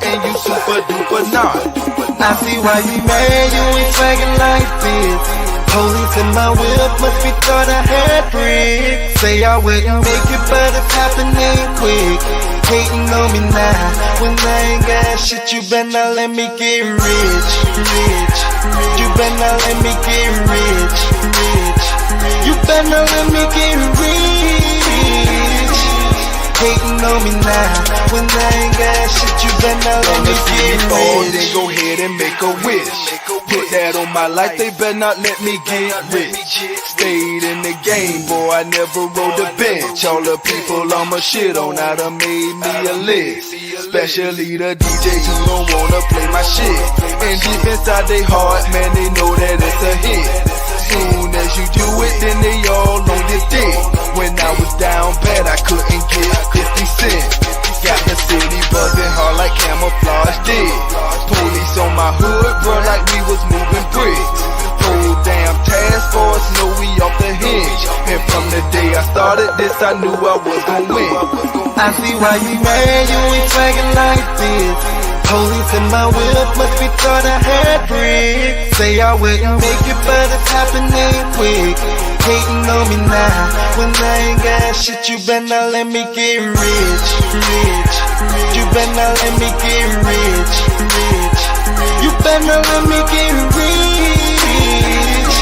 and you super duper not. I see why you mad, you ain't swaggin' like this. Police in my whip, must be thought I had bricks. Say I wouldn't make it, but it's happening quick. Hating on me now, when I ain't got shit, you better not let me get rich, rich. You better not let me get rich, rich. You better not let me get rich. Hating on me now, when I ain't got shit, you better not let me get rich. Then go ahead and make a wish. Put that on my life, they better not let me get rich. Stayed in the game, boy, I never rode the bench. All the people I'ma shit on, I done made me a list. Especially the DJs who don't wanna play my shit. And deep inside they heart, man, they know that it's a hit. Soon as you do it, then they all on your dick. When I was down bad, I couldn't get 50 cents. Got the city buzzing hard like camouflage did. Police on my hood, bro, like we was moving bricks. Whole damn task force know we off the hinge. And from the day I started this, I knew I was gon' win. I see why you mad, you ain't swaggin' like this. Police in my whip, must be thought I had bricks. Say I wouldn't make it, but it's happening quick. Hating on me now, when I ain't got shit, you better not let me get rich, rich. You better not let me get rich, rich. You better not let me get rich.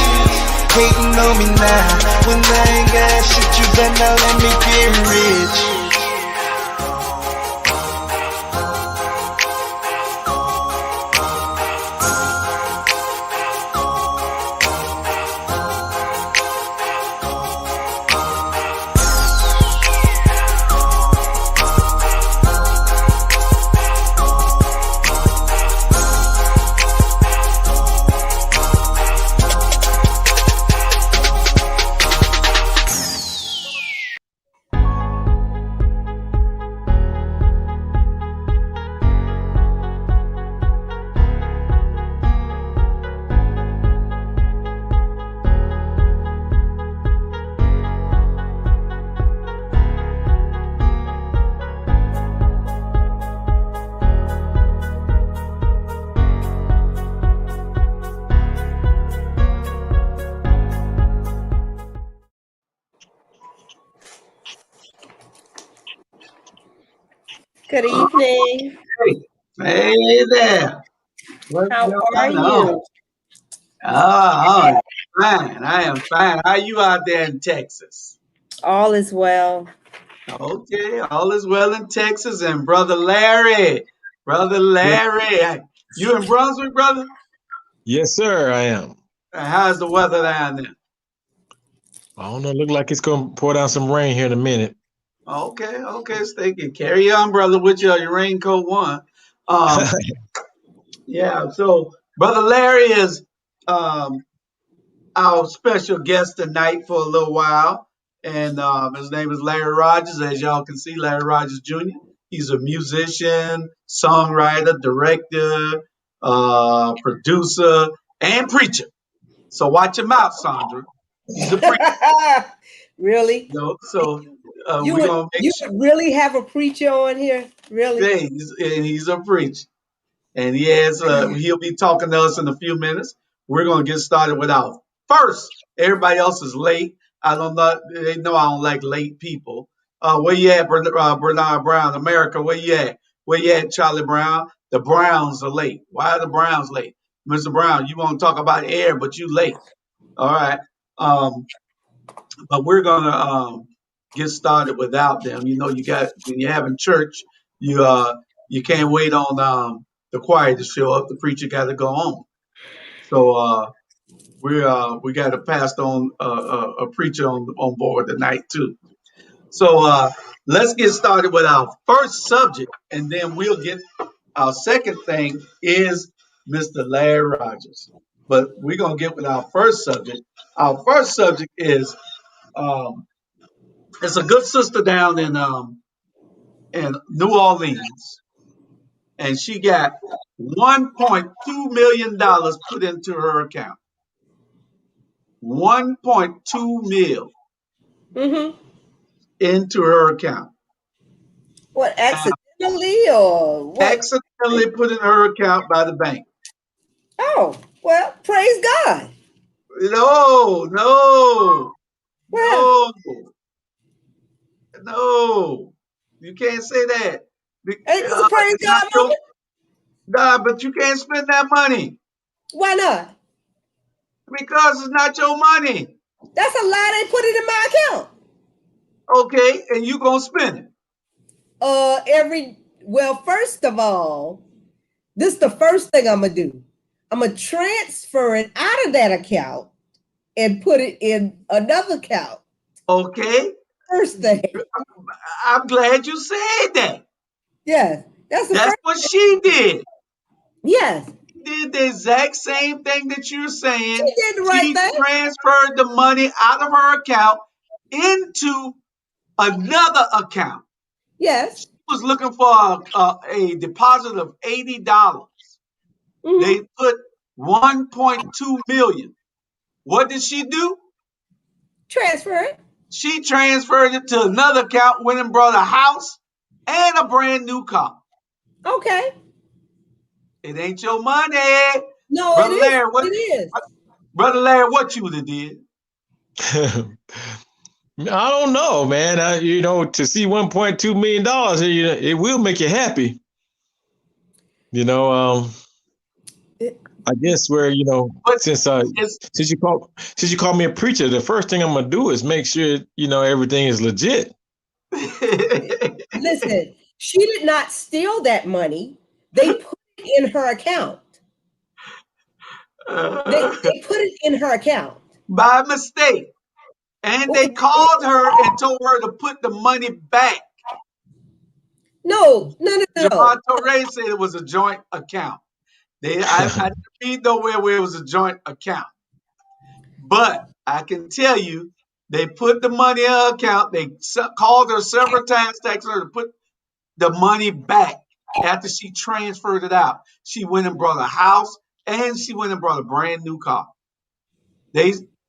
Hating on me now, when I ain't got shit, you better not let me get rich. Good evening. Hey there. What's How are going on? you? Oh, fine. I am fine. How you out there in Texas? All is well. Okay, all is well in Texas. And Brother Larry, you in Brunswick, brother? Yes, sir, I am. How's the weather down there? I don't know. Look like it's gonna pour down some rain here in a minute. Okay, stay. Carry your umbrella with you, or your raincoat one. Um, yeah. So Brother Larry is our special guest tonight for a little while. And his name is Larry Rogers. As y'all can see, Larry Rogers Jr. He's a musician, songwriter, director, producer, and preacher. So watch him out, Sandra. He's a preacher. Really? So You we're would going to make you sure would really have a preacher on here? Really? he's a preacher. And he'll be talking to us in a few minutes. We're going to get started with our first. Everybody else is late. I don't know. They know I don't like late people. Where you at, Bernard Brown? America, where you at? Where you at, Charlie Brown? The Browns are late. Why are the Browns late? Mr. Brown, you want to talk about air, but you late. All right. But we're going to get started without them. You know, when you're having church, you can't wait on the choir to show up. The preacher got to go on. So we got to pass on a preacher on board tonight too. So let's get started with our first subject, and then we'll get our second thing is Mr. Larry Rogers. But we're gonna get with our first subject. Our first subject is it's a good sister down in New Orleans, and she got $1.2 million put into her account. 1.2 mil Mm-hmm. into her account. What, accidentally or what? Accidentally, accidentally put in her account by the bank. Oh, well, praise God. No, no, Well, no, no. You can't say that. ain't this a praise It's not God your moment? God, but you can't spend that money Why not? because it's not your money. That's a lie. They put it in my account. Okay, and you gonna spend it. Well, first of all, this is the first thing I'm gonna do. I'm gonna transfer it out of that account and put it in another account. Okay, First thing. I'm glad you said that. Yes. That's the That's first. what she did. Yes. She did the exact same thing that you're saying. She did the right She thing. transferred the money out of her account into another account. Yes. She was looking for a deposit of $80. They Mm-hmm. put 1.2 million. What did she do? Transfer it. She transferred it to another account, went and brought a house and a brand new car. Okay. It ain't your money. No, it Brother is. Larry, It is. what you would have did? I don't know, man. To see $1.2 million, it will make you happy. I guess But since it's since you called me a preacher, the first thing I'm gonna do is make sure everything is legit. Listen, she did not steal that money. They put it in her account. They put it in her account. by mistake. And they called her and told her to put the money back. No, no, no, no. Javon Torre said it was a joint account. I didn't read nowhere where it was a joint account. But I can tell you, they put the money in her account. They called her several times, texted her to put the money back after she transferred it out. She went and brought a house and she went and brought a brand new car.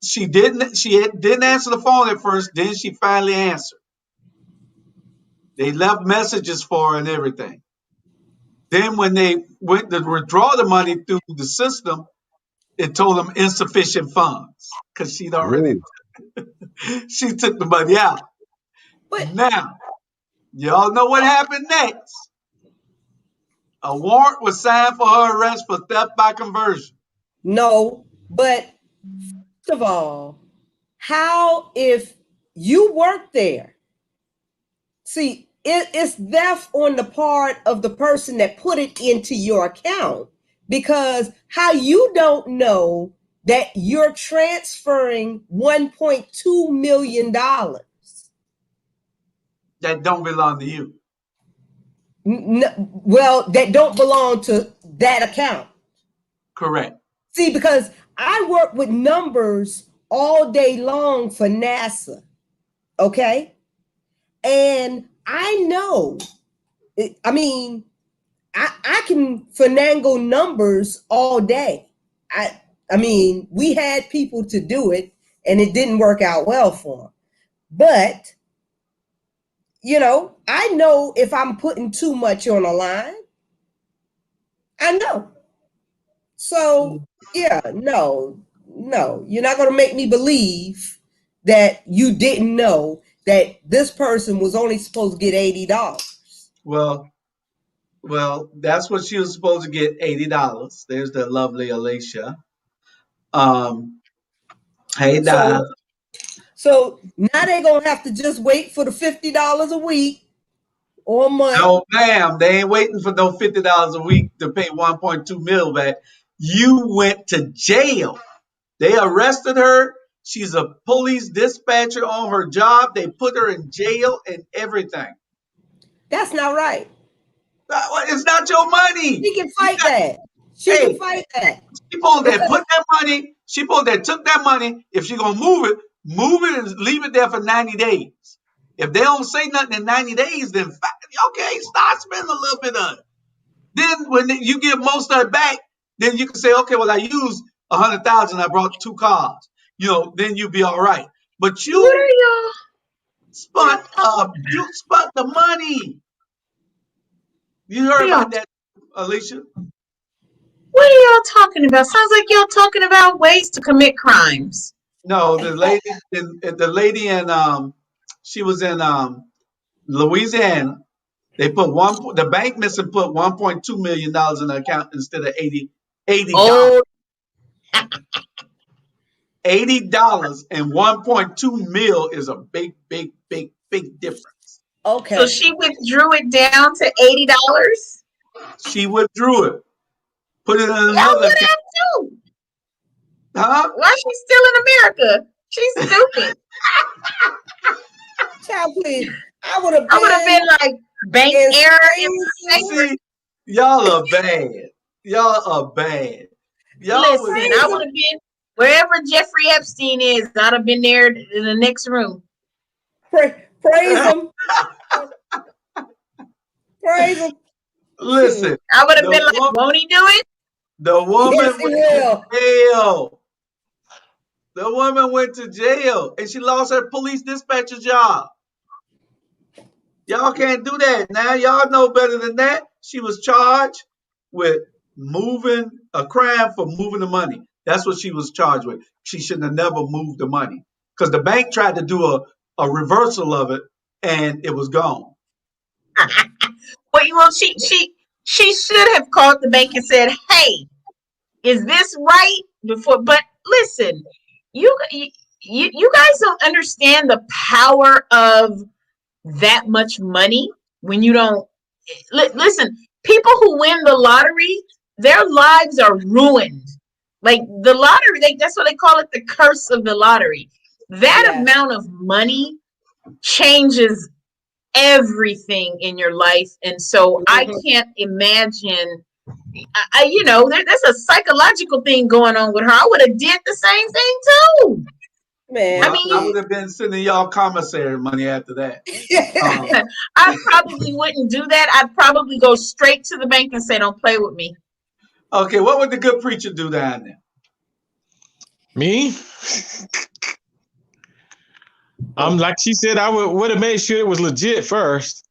She didn't answer the phone at first, then she finally answered. They left messages for her and everything. Then when they went to withdraw the money through the system, it told them insufficient funds because she'd already she took the money out. But Now, y'all know what happened next. A warrant was signed for her arrest for theft by conversion. no, but first of all, how if you work there? See, it's theft on the part of the person that put it into your account because how you don't know that you're transferring $1.2 million. That don't belong to you. Well, that don't belong to that account. Correct. See, because I work with numbers all day long for NASA, okay? And I know, I can finagle numbers all day. We had people to do it and it didn't work out well for them. But, I know if I'm putting too much on a line, I know. So, yeah, no, you're not going to make me believe that you didn't know that this person was only supposed to get $80. Well, that's what she was supposed to get, $80. There's the lovely Alicia. Hey, Di. So now they're going to have to just wait for the $50 a week or a month. No, ma'am, they ain't waiting for no $50 a week to pay 1.2 mil back. You went to jail. They arrested her. She's a police dispatcher on her job. They put her in jail and everything. That's not right. It's not your money. She can fight that. She can fight that. She supposed to put that money. She supposed to took that money. If she gonna move it and leave it there for 90 days. If they don't say nothing in 90 days, then okay, start spending a little bit of it. Then when you get most of it back, then you can say, okay, well, I used 100,000. I brought 2 cars. Then you'll be all right. But you spent the money. You heard about that Alicia? What are y'all talking about? Sounds like y'all talking about ways to commit crimes. No, the lady in she was in Louisiana. They put the bank missing put $1.2 million in the account instead of $80. Oh, $80 and 1.2 mil is a big difference. so Okay. she withdrew it down to $80. She withdrew it, put it in Y'all another would account. have too. Huh? Why is she still in America? She's stupid. Child, please. I would have I would have been been like bank in error Spain. impersonator. See, y'all are bad. Y'all are bad. Y'all would Listen, I Praise would him. have been wherever Jeffrey Epstein is. I'd have been there in the next room. Praise him. Praise him. listen. I would have The been like, woman, won't he do it? the Yes, woman he went to will. jail. The woman went to jail and she lost her police dispatcher job. Y'all can't do that now. Y'all know better than that. She was charged with moving a crime for moving the money. That's what she was charged with. She shouldn't have never moved the money because the bank tried to do a reversal of it and it was gone. Well, she should have called the bank and said, "Hey, is this right?" Before, but listen, you you guys don't understand the power of that much money when you don't listen. People who win the lottery, their lives are ruined. Like the lottery, that's what they call it, the curse of the lottery. That Yes. amount of money changes everything in your life, and so I Mhm. can't imagine. There's a psychological thing going on with her. I would have did the same thing too. I Man, Well, I mean, would please. have been sending y'all commissary money after that. Um, I probably wouldn't do that. I'd probably go straight to the bank and say, "Don't play with me." okay, what would the good preacher do down there? Me? I'm like she said, I would have made sure it was legit first.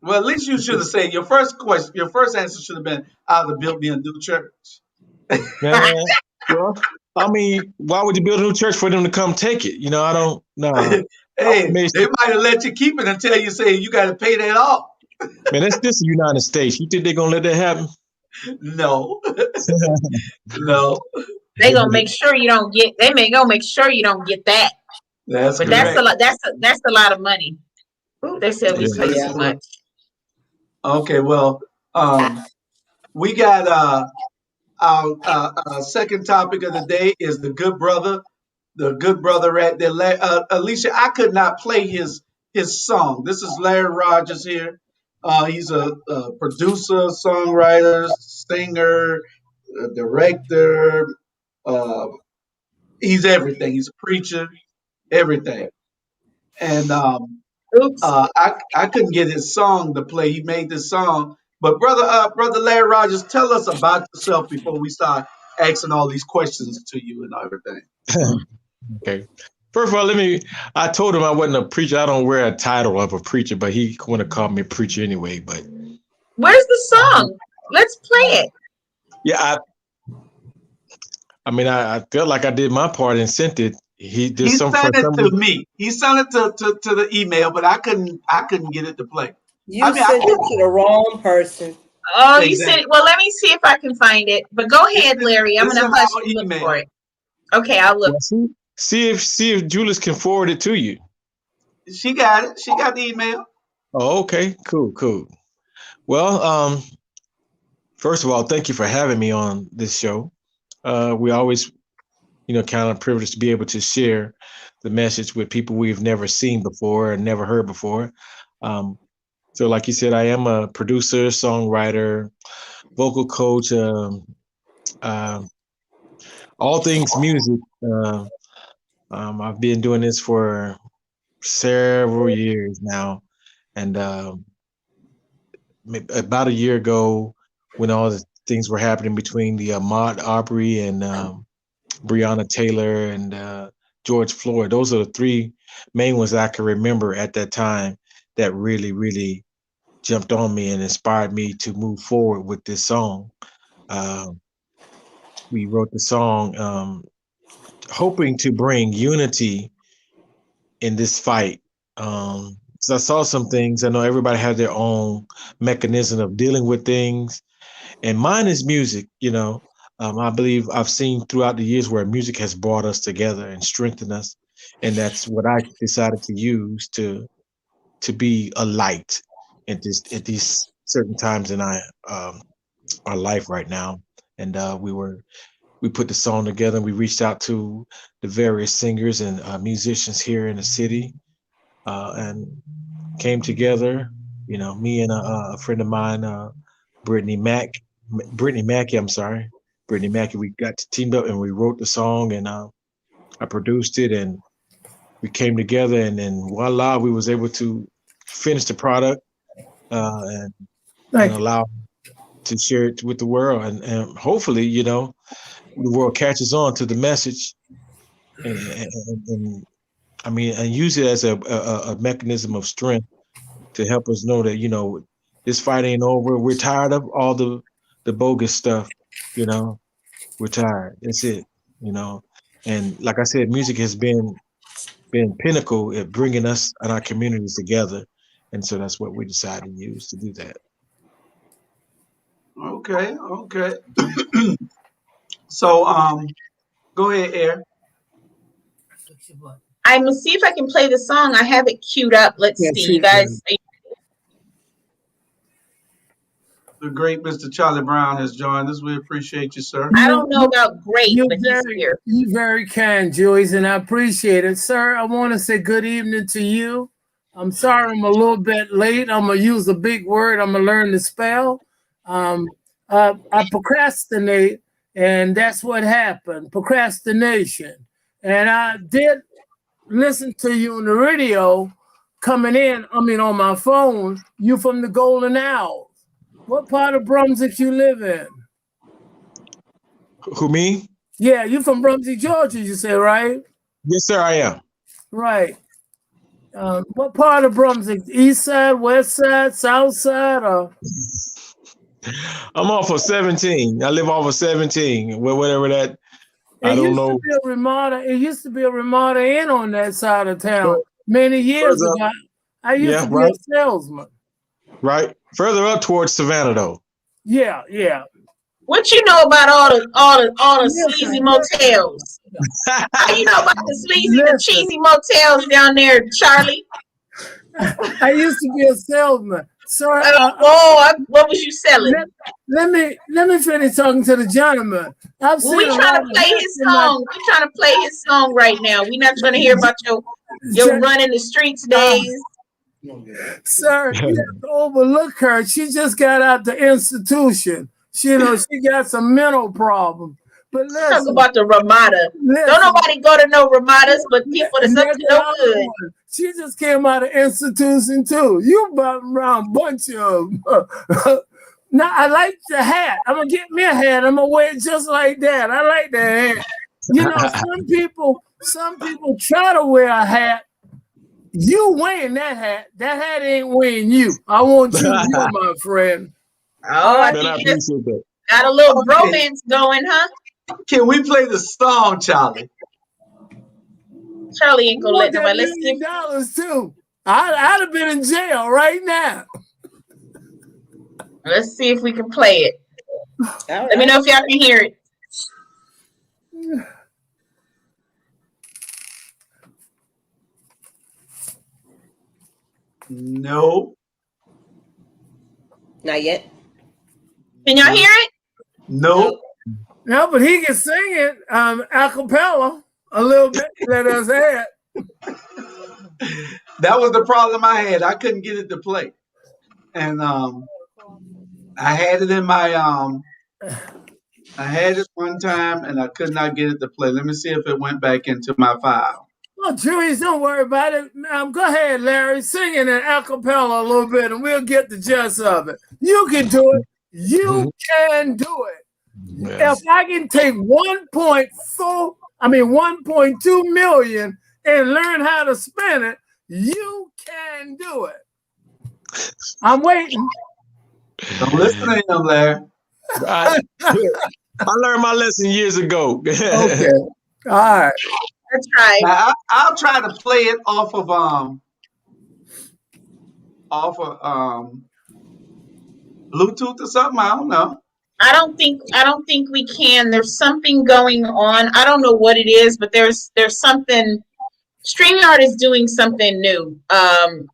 Well, at least you should have said your first question. Your first answer should have been, "I would have built me a new church." Man, well, I mean, why would you build a new church for them to come take it? I don't know. I would have Hey, made they might have let you keep it until you say you got to pay that off. man, that's this the United States. You think they're gonna let that happen? No, no, They gonna make sure you don't get. They may gonna make sure you don't get that. that's But that's correct. a lot. That's a lot of money. Ooh, they said we Yeah. play Yeah. too much. Okay, well, I, we got our second topic of the day is the good brother right there. Alicia, I could not play his song. This is Larry Rogers here. He's a producer, songwriter, singer, director. Uh, he's everything. He's a preacher, everything. And Oops. I couldn't get his song to play. He made this song. But brother Larry Rogers, tell us about yourself before we start asking all these questions to you and everything. Okay. First of all, I told him I wasn't a preacher. I don't wear a title of a preacher, but he want to call me a preacher anyway. But Where's the song? Let's play it. yeah, I mean, I felt like I did my part and sent it. He did He some for sent it some to reason. me. He sent it to the email, but I couldn't get it to play. I you mean, I sent can't it to the wrong person. Oh, you said exactly. it. Well, let me see if I can find it. But go ahead, Larry. I'm It's gonna in hush our and look for email. it. Okay, I'll look. Well, see if Julius can forward it to you. She got it. She got the email. Oh, okay, cool. Well, first of all, thank you for having me on this show. We always, kind of privileged to be able to share the message with people we've never seen before and never heard before. So, like you said, I am a producer, songwriter, vocal coach, uh, all things music. I've been doing this for several years now, and about a year ago, when all the things were happening between the Ahmaud Arbery and Breonna Taylor and George Floyd, those are the three main ones I can remember at that time that really, really jumped on me and inspired me to move forward with this song. We wrote the song hoping to bring unity in this fight. 'Cause I saw some things. I know everybody has their own mechanism of dealing with things, and mine is music. I believe I've seen throughout the years where music has brought us together and strengthened us, and that's what I decided to use to be a light at these certain times in our life right now. And we put the song together, and we reached out to the various singers and musicians here in the city, and came together. Me and a friend of mine, Brittany Mackey. I'm sorry, Brittany Mackey. We got teamed up and we wrote the song, and I produced it, and we came together, and then voila, we was able to finish the product and allow to share it with the world, and hopefully, the world catches on to the message, and I mean, and use it as a mechanism of strength to help us know that this fight ain't over. We're tired of all the bogus stuff. We're tired. That's it. And like I said, music has been pinnacle at bringing us and our communities together, and so that's what we decided to use to do that. Okay. So go ahead, Air. I'm gonna see if I can play the song. I have it queued up. Let's see, you guys. The great Mr. Charlie Brown has joined us. We appreciate you, sir. I don't know about great, but he's here. You're very kind, Joyce, and I appreciate it. Sir, I want to say good evening to you. I'm sorry I'm a little bit late. I'm going to use a big word. I'm going to learn to spell. I procrastinate, and that's what happened, procrastination. And I did listen to you on the radio coming in, on my phone. You from the Golden Owls. What part of Brunswick you live in? Who, me? Yeah, you from Brunswick, Georgia, you say, right? Yes, sir, I am. Right. What part of Brunswick? East side, west side, south side, or? I'm off of 17. I live off of 17. Whatever that. I don't know. It used to be a Ramada Inn on that side of town many years ago. I used to be a salesman. Right. Further up towards Savannah, though. Yeah. What you know about all the sleazy motels? How you know about the sleazy, the cheesy motels down there, Charlie? I used to be a salesman. Sorry. What was you selling? Let me finish talking to the gentleman. We trying to play his song. We're trying to play his song right now. We're not trying to hear about your running the streets days. Sir, you have to overlook her. She just got out the institution. She got some mental problems. But listen, talk about the Ramada. Don't nobody go to no Ramadas, but people that's up to no good. She just came out of institution too. You about around a bunch of Now I like the hat. I'm gonna get me a hat. I'm gonna wear it just like that. I like that hat. Some people try to wear a hat. You wearing that hat. That hat ain't wearing you. I want you, my friend. Oh, I think that's got a little romance going, huh? Can we play the song, Charlie? Charlie ain't gonna let nobody. Let's give $1 too. I'd have been in jail right now. Let's see if we can play it. Right. Let me know if y'all can hear it. No. Not yet. Can y'all hear it? No. No, but he can sing it a cappella a little bit. Let us have it. That was the problem I had. I couldn't get it to play. And I had it in my I had it one time and I could not get it to play. Let me see if it went back into my file. Well, Julius, don't worry about it. Go ahead, Larry. Sing it in a cappella a little bit and we'll get the gist of it. You can do it. You can do it. Yes. If I can take 1.2 million and learn how to spin it, you can do it. I'm waiting. Don't listen to him, Larry. I, I learned my lesson years ago. Okay. All right. That's right. Now, I'll try to play it off of Bluetooth or something. I don't know. I don't think we can. There's something going on. I don't know what it is, but there's something. StreamYard is doing something new.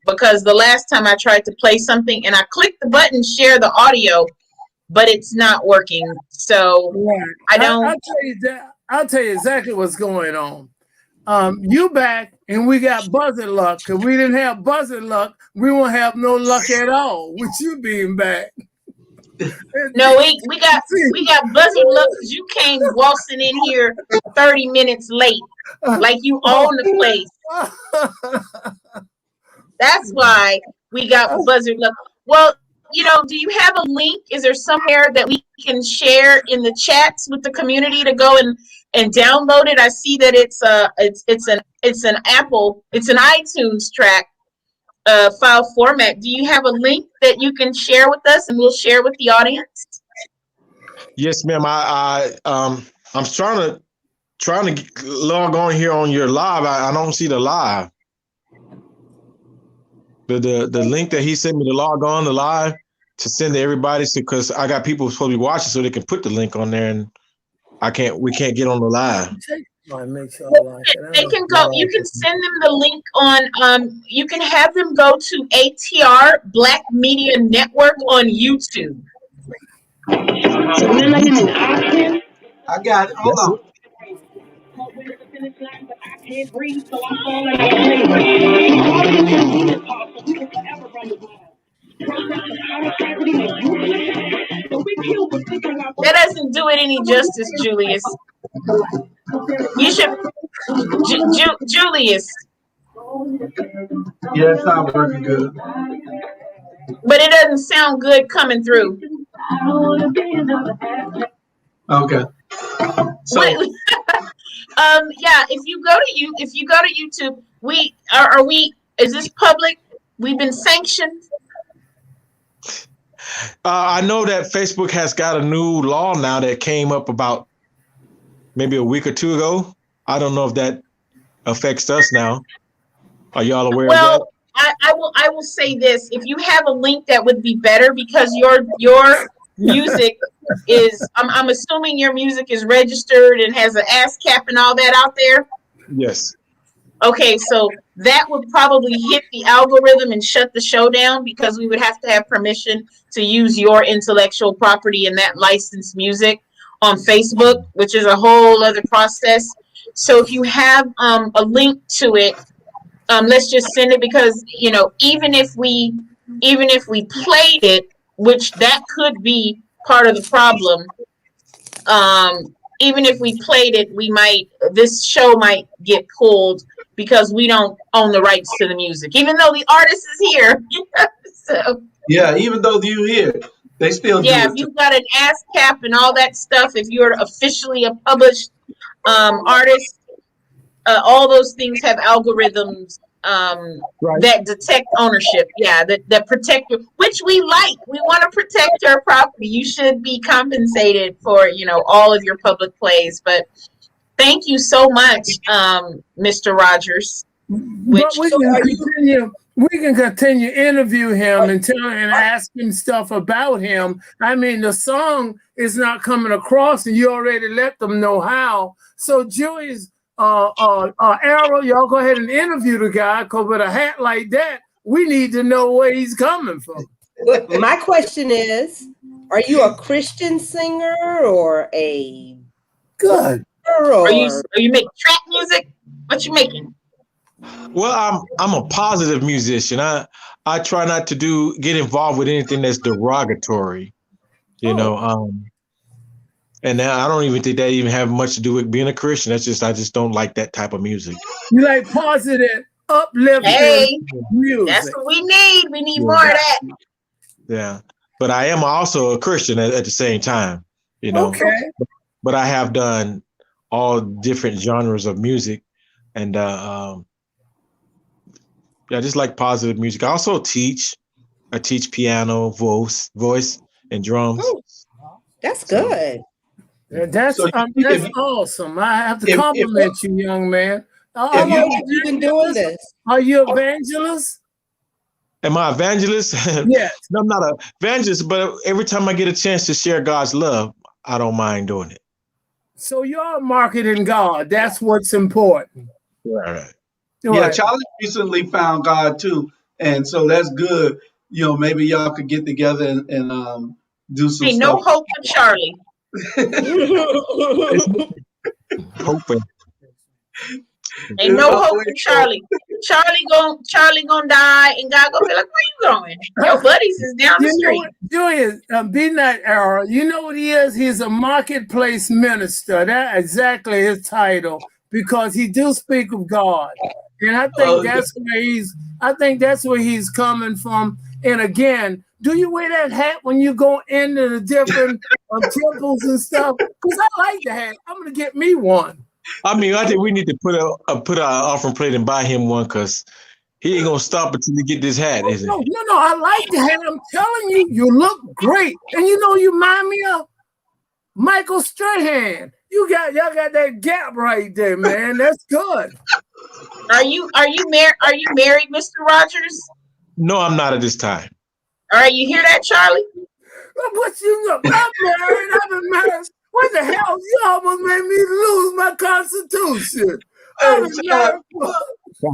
Because the last time I tried to play something and I clicked the button share the audio, but it's not working. So Right. I don't. I'll tell you that. I'll tell you exactly what's going on. You back and we got buzzard luck. Cause we didn't have buzzard luck, we won't have no luck at all with you being back. No, we got buzzing luck because you came waltzing in here 30 minutes late, like you own the place. That's why we got buzzard luck. Well, do you have a link? Is there somewhere that we can share in the chats with the community to go and download it? I see that it's an iTunes track file format. Do you have a link that you can share with us and we'll share with the audience? Yes, ma'am. I'm trying to log on here on your live. I don't see the live. The link that he sent me to log on the live to send to everybody, because I got people supposed to be watching so they can put the link on there, and we can't get on the live. They can go. You can send them the link on. You can have them go to ATR Black Media Network on YouTube. I got it. Hold on. That doesn't do it any justice, Julius. You should, Julius. Yeah, it sounds pretty good. But it doesn't sound good coming through. Okay. So yeah, if you go to YouTube, is this public? We've been sanctioned. I know that Facebook has got a new law now that came up about maybe a week or two ago. I don't know if that affects us now. Are y'all aware of that? I will say this. If you have a link, that would be better, because your music is, I'm assuming your music is registered and has an ASCAP and all that out there. Yes. Okay, so that would probably hit the algorithm and shut the show down, because we would have to have permission to use your intellectual property and that licensed music on Facebook, which is a whole other process. So if you have a link to it, let's just send it, because even if we played it, which that could be part of the problem. Even if we played it, this show might get pulled because we don't own the rights to the music, even though the artist is here. So, yeah, even though you here, they still do it. If you've got an ASCAP and all that stuff, if you're officially a published artist, all those things have algorithms that detect ownership. Yeah, that protect you, which we like. We want to protect your property. You should be compensated for all of your public plays. But thank you so much, Mr. Rogers. But we can continue interview him and ask him stuff about him. I mean, the song is not coming across, and you already let them know how. So Julius, Arrow, y'all go ahead and interview the guy, because with a hat like that, we need to know where he's coming from. My question is, are you a Christian singer or a good? Are you making trap music? What you making? Well, I'm a positive musician. I try not to get involved with anything that's derogatory, you know. And I don't even think that even have much to do with being a Christian. I just don't like that type of music. You like positive, uplifting music. That's what we need. We need more of that. Yeah, but I am also a Christian at the same time, Okay. But I have done all different genres of music, and I just like positive music. I also teach, I teach piano, voice, and drums. Oh, that's good. That's So that's awesome. I have to if compliment you, young man. How If you- long have you been doing this? Are you evangelist? Am I evangelist? Yes. No, I'm not an evangelist, but every time I get a chance to share God's love, I don't mind doing it. So you're marketing God. That's what's important. Right. yeah, Right. Charlie recently found God too, and so that's good. You know, maybe y'all could get together and do some Ain't no stuff. hope for Charlie. Hoping. Ain't no hope for Charlie. Charlie gonna die, and God gonna be like, "Where you going? Your buddies is down the You know street." what, Julius, be not error. You know what he is? He's a marketplace minister. That exactly his title, because he do speak of God, and I think that's where he's. I think that's where he's coming from. And again, do you wear that hat when you go into the different temples and stuff? Because I like the hat. I'm gonna get me one. I mean, I think we need to put our offering plate and buy him one because he ain't gonna stop until he get this hat, is No, it? I like the hat. I'm telling you, you look great. And you remind me of Michael Strahan. Y'all got that gap right there, man. That's good. Are you married, Mr. Rogers? No, I'm not at this time. All right, you hear that, Charlie? But I'm married. I've been married. What the hell? You almost made me lose my constitution. I've been married.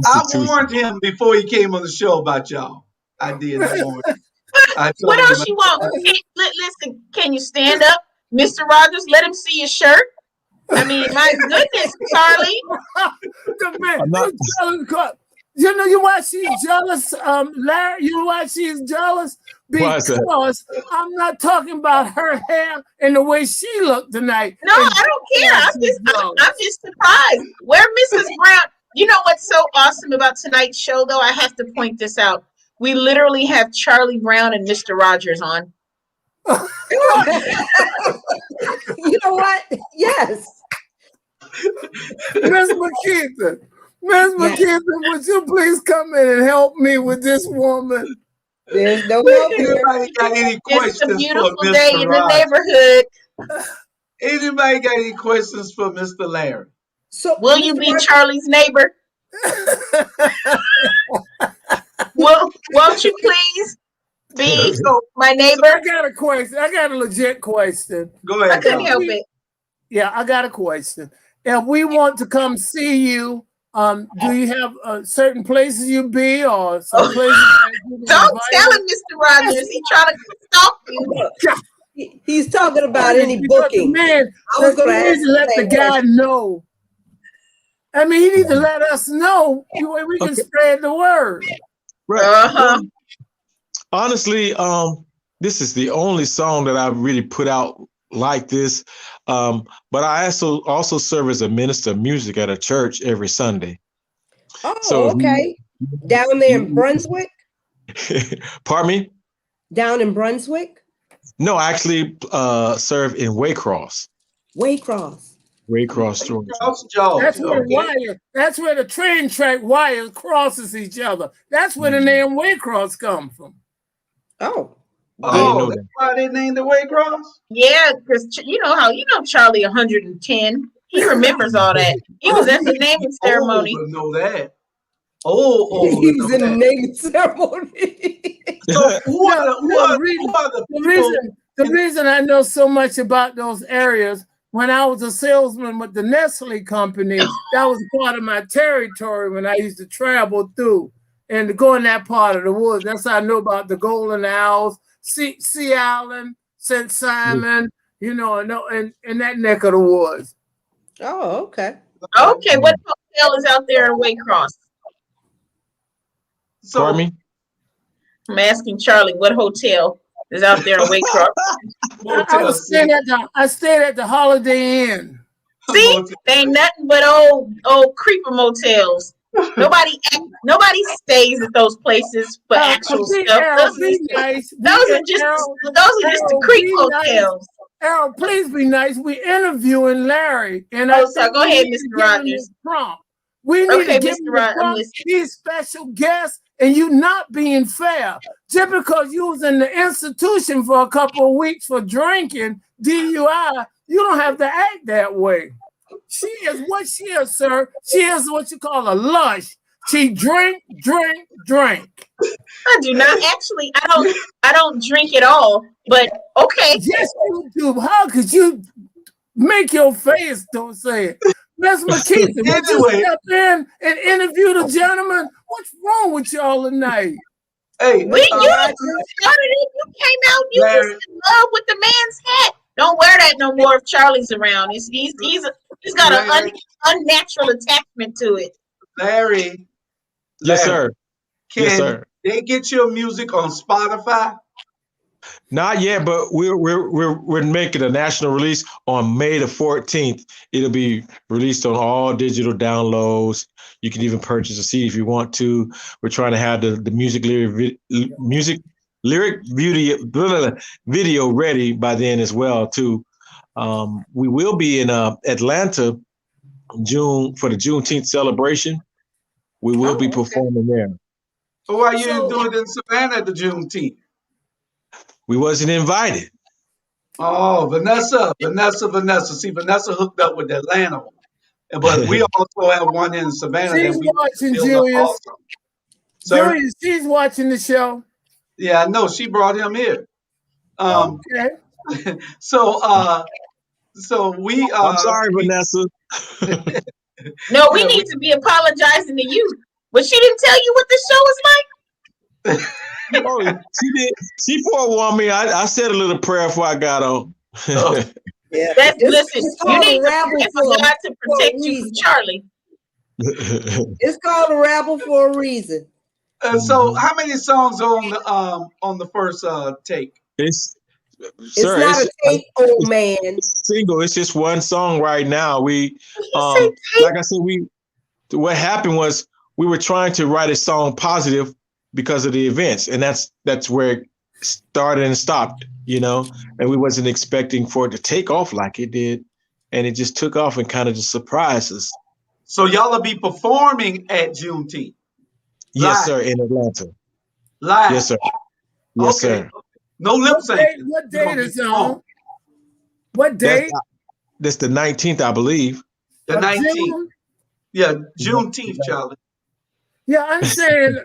I warned him before he came on the show about y'all. I did. I warned him. I told What him, else you want? Listen, can you stand up, Mr. Rogers? Let him see your shirt. I mean, my goodness, Charlie. The man, I'm not- you why she's jealous, Larry? You know why she's jealous? Why is that? Because I'm not talking about her hair and the way she looked tonight. No, I don't care. I'm just surprised. Where Mrs. Brown? You know what's so awesome about tonight's show, though? I have to point this out. We literally have Charlie Brown and Mr. Rogers on. You know what? Yes. Miss McKeithen, would you please come in and help me with this woman? There's no help here. Anybody got any It's questions a for beautiful day Mr. in the Rogers? neighborhood. Anybody got any questions for Mr. Larry? So Will you be Charlie's neighbor? Won't you please be my neighbor? I got a question. I got a legit question. Go ahead. I couldn't Tom. help it. Yeah, I got a question. If we want to come see you, do you have certain places you be or some places? Don't tell him, Mr. Rogers. He's trying to stalk you. He's talking about any booking. Man, I was going to he needs to let the guy know. I mean, he needs to let us know so we can spread the word. Right. Uh-huh. Honestly, this is the only song that I've really put out like this. But I also serve as a minister of music at a church every Sunday. Oh, So okay. Down there in Brunswick? Pardon me? Down in Brunswick? No, I actually serve in Waycross. Waycross. Waycross, Georgia. That's where the wire. That's where the train track wires crosses each other. That's where the name Waycross come from. Oh. Oh, that's why they named the Waycross? Yeah, because you know Charlie 110. He remembers all that. He was at the naming ceremony. Oh, know that. He was in the naming ceremony. So who are the reason I know so much about those areas, when I was a salesman with the Nestle company, that was part of my territory when I used to travel through and to go in that part of the woods. That's how I know about the Golden Owls, Sea Island, St. Simon, in that neck of the woods. Oh, okay. Okay, what hotel is out there in Waycross? Pardon me? I'm asking Charlie what hotel is out there in Waycross. I stayed at the Holiday Inn. See, they ain't nothing but old creeper motels. Nobody stays at those places for actual stuff. Those are just the creep hotels. Errol, please be nice. We interviewing Larry, and so go ahead, Mr. Rogers. We need to give Mr. Rogers. these special guests and you not being fair. Just because you was in the institution for a couple of weeks for drinking, DUI, you don't have to act that way. She is what she is, sir. She is what you call a lush. She drink. I do not actually. I don't drink at all. But okay. Yes, you do. How could you make your face? Don't say it. Miss McKeithy, would you step in and interview the gentleman? What's wrong with y'all tonight? Hey, you started it. You came out. You was in love with the man's hat. Don't wear that no more if Charlie's around. He's got an unnatural attachment to it. Larry. Yes, sir. Can they get your music on Spotify? Not yet, but we're making a national release on May the 14th. It'll be released on all digital downloads. You can even purchase a CD if you want to. We're trying to have the music lyric video ready by then as well too. We will be in Atlanta June for the Juneteenth celebration. We will be performing there. So why you didn't do it in Savannah at the Juneteenth? We wasn't invited. Oh, Vanessa. See, Vanessa hooked up with the Atlanta one. But we also have one in Savannah. She's watching, Julius. Julius, she's watching the show. Yeah, I know. She brought him here. Okay. So we I'm sorry, Vanessa. No, we need to be apologizing to you. But she didn't tell you what the show is like? Oh, she did. She forewarned me. I said a little prayer before I got on. Yeah. Listen, you need to pray for God to protect you from Charlie. It's called a Rabble for a reason. So how many songs are on the first take? It's not a tape, old man. Single. It's just one song right now. We like I said, what happened was we were trying to write a song positive because of the events, and that's where it started and stopped, and we wasn't expecting for it to take off like it did, and it just took off and kind of just surprised us. So y'all will be performing at Juneteenth? Yes, sir, in Atlanta. Live? Yes, sir. Yes, sir. No lip sync. What date is on? What date? That's the 19th, I believe. The 19th. Yeah, Juneteenth, Charlie. Yeah, I'm saying,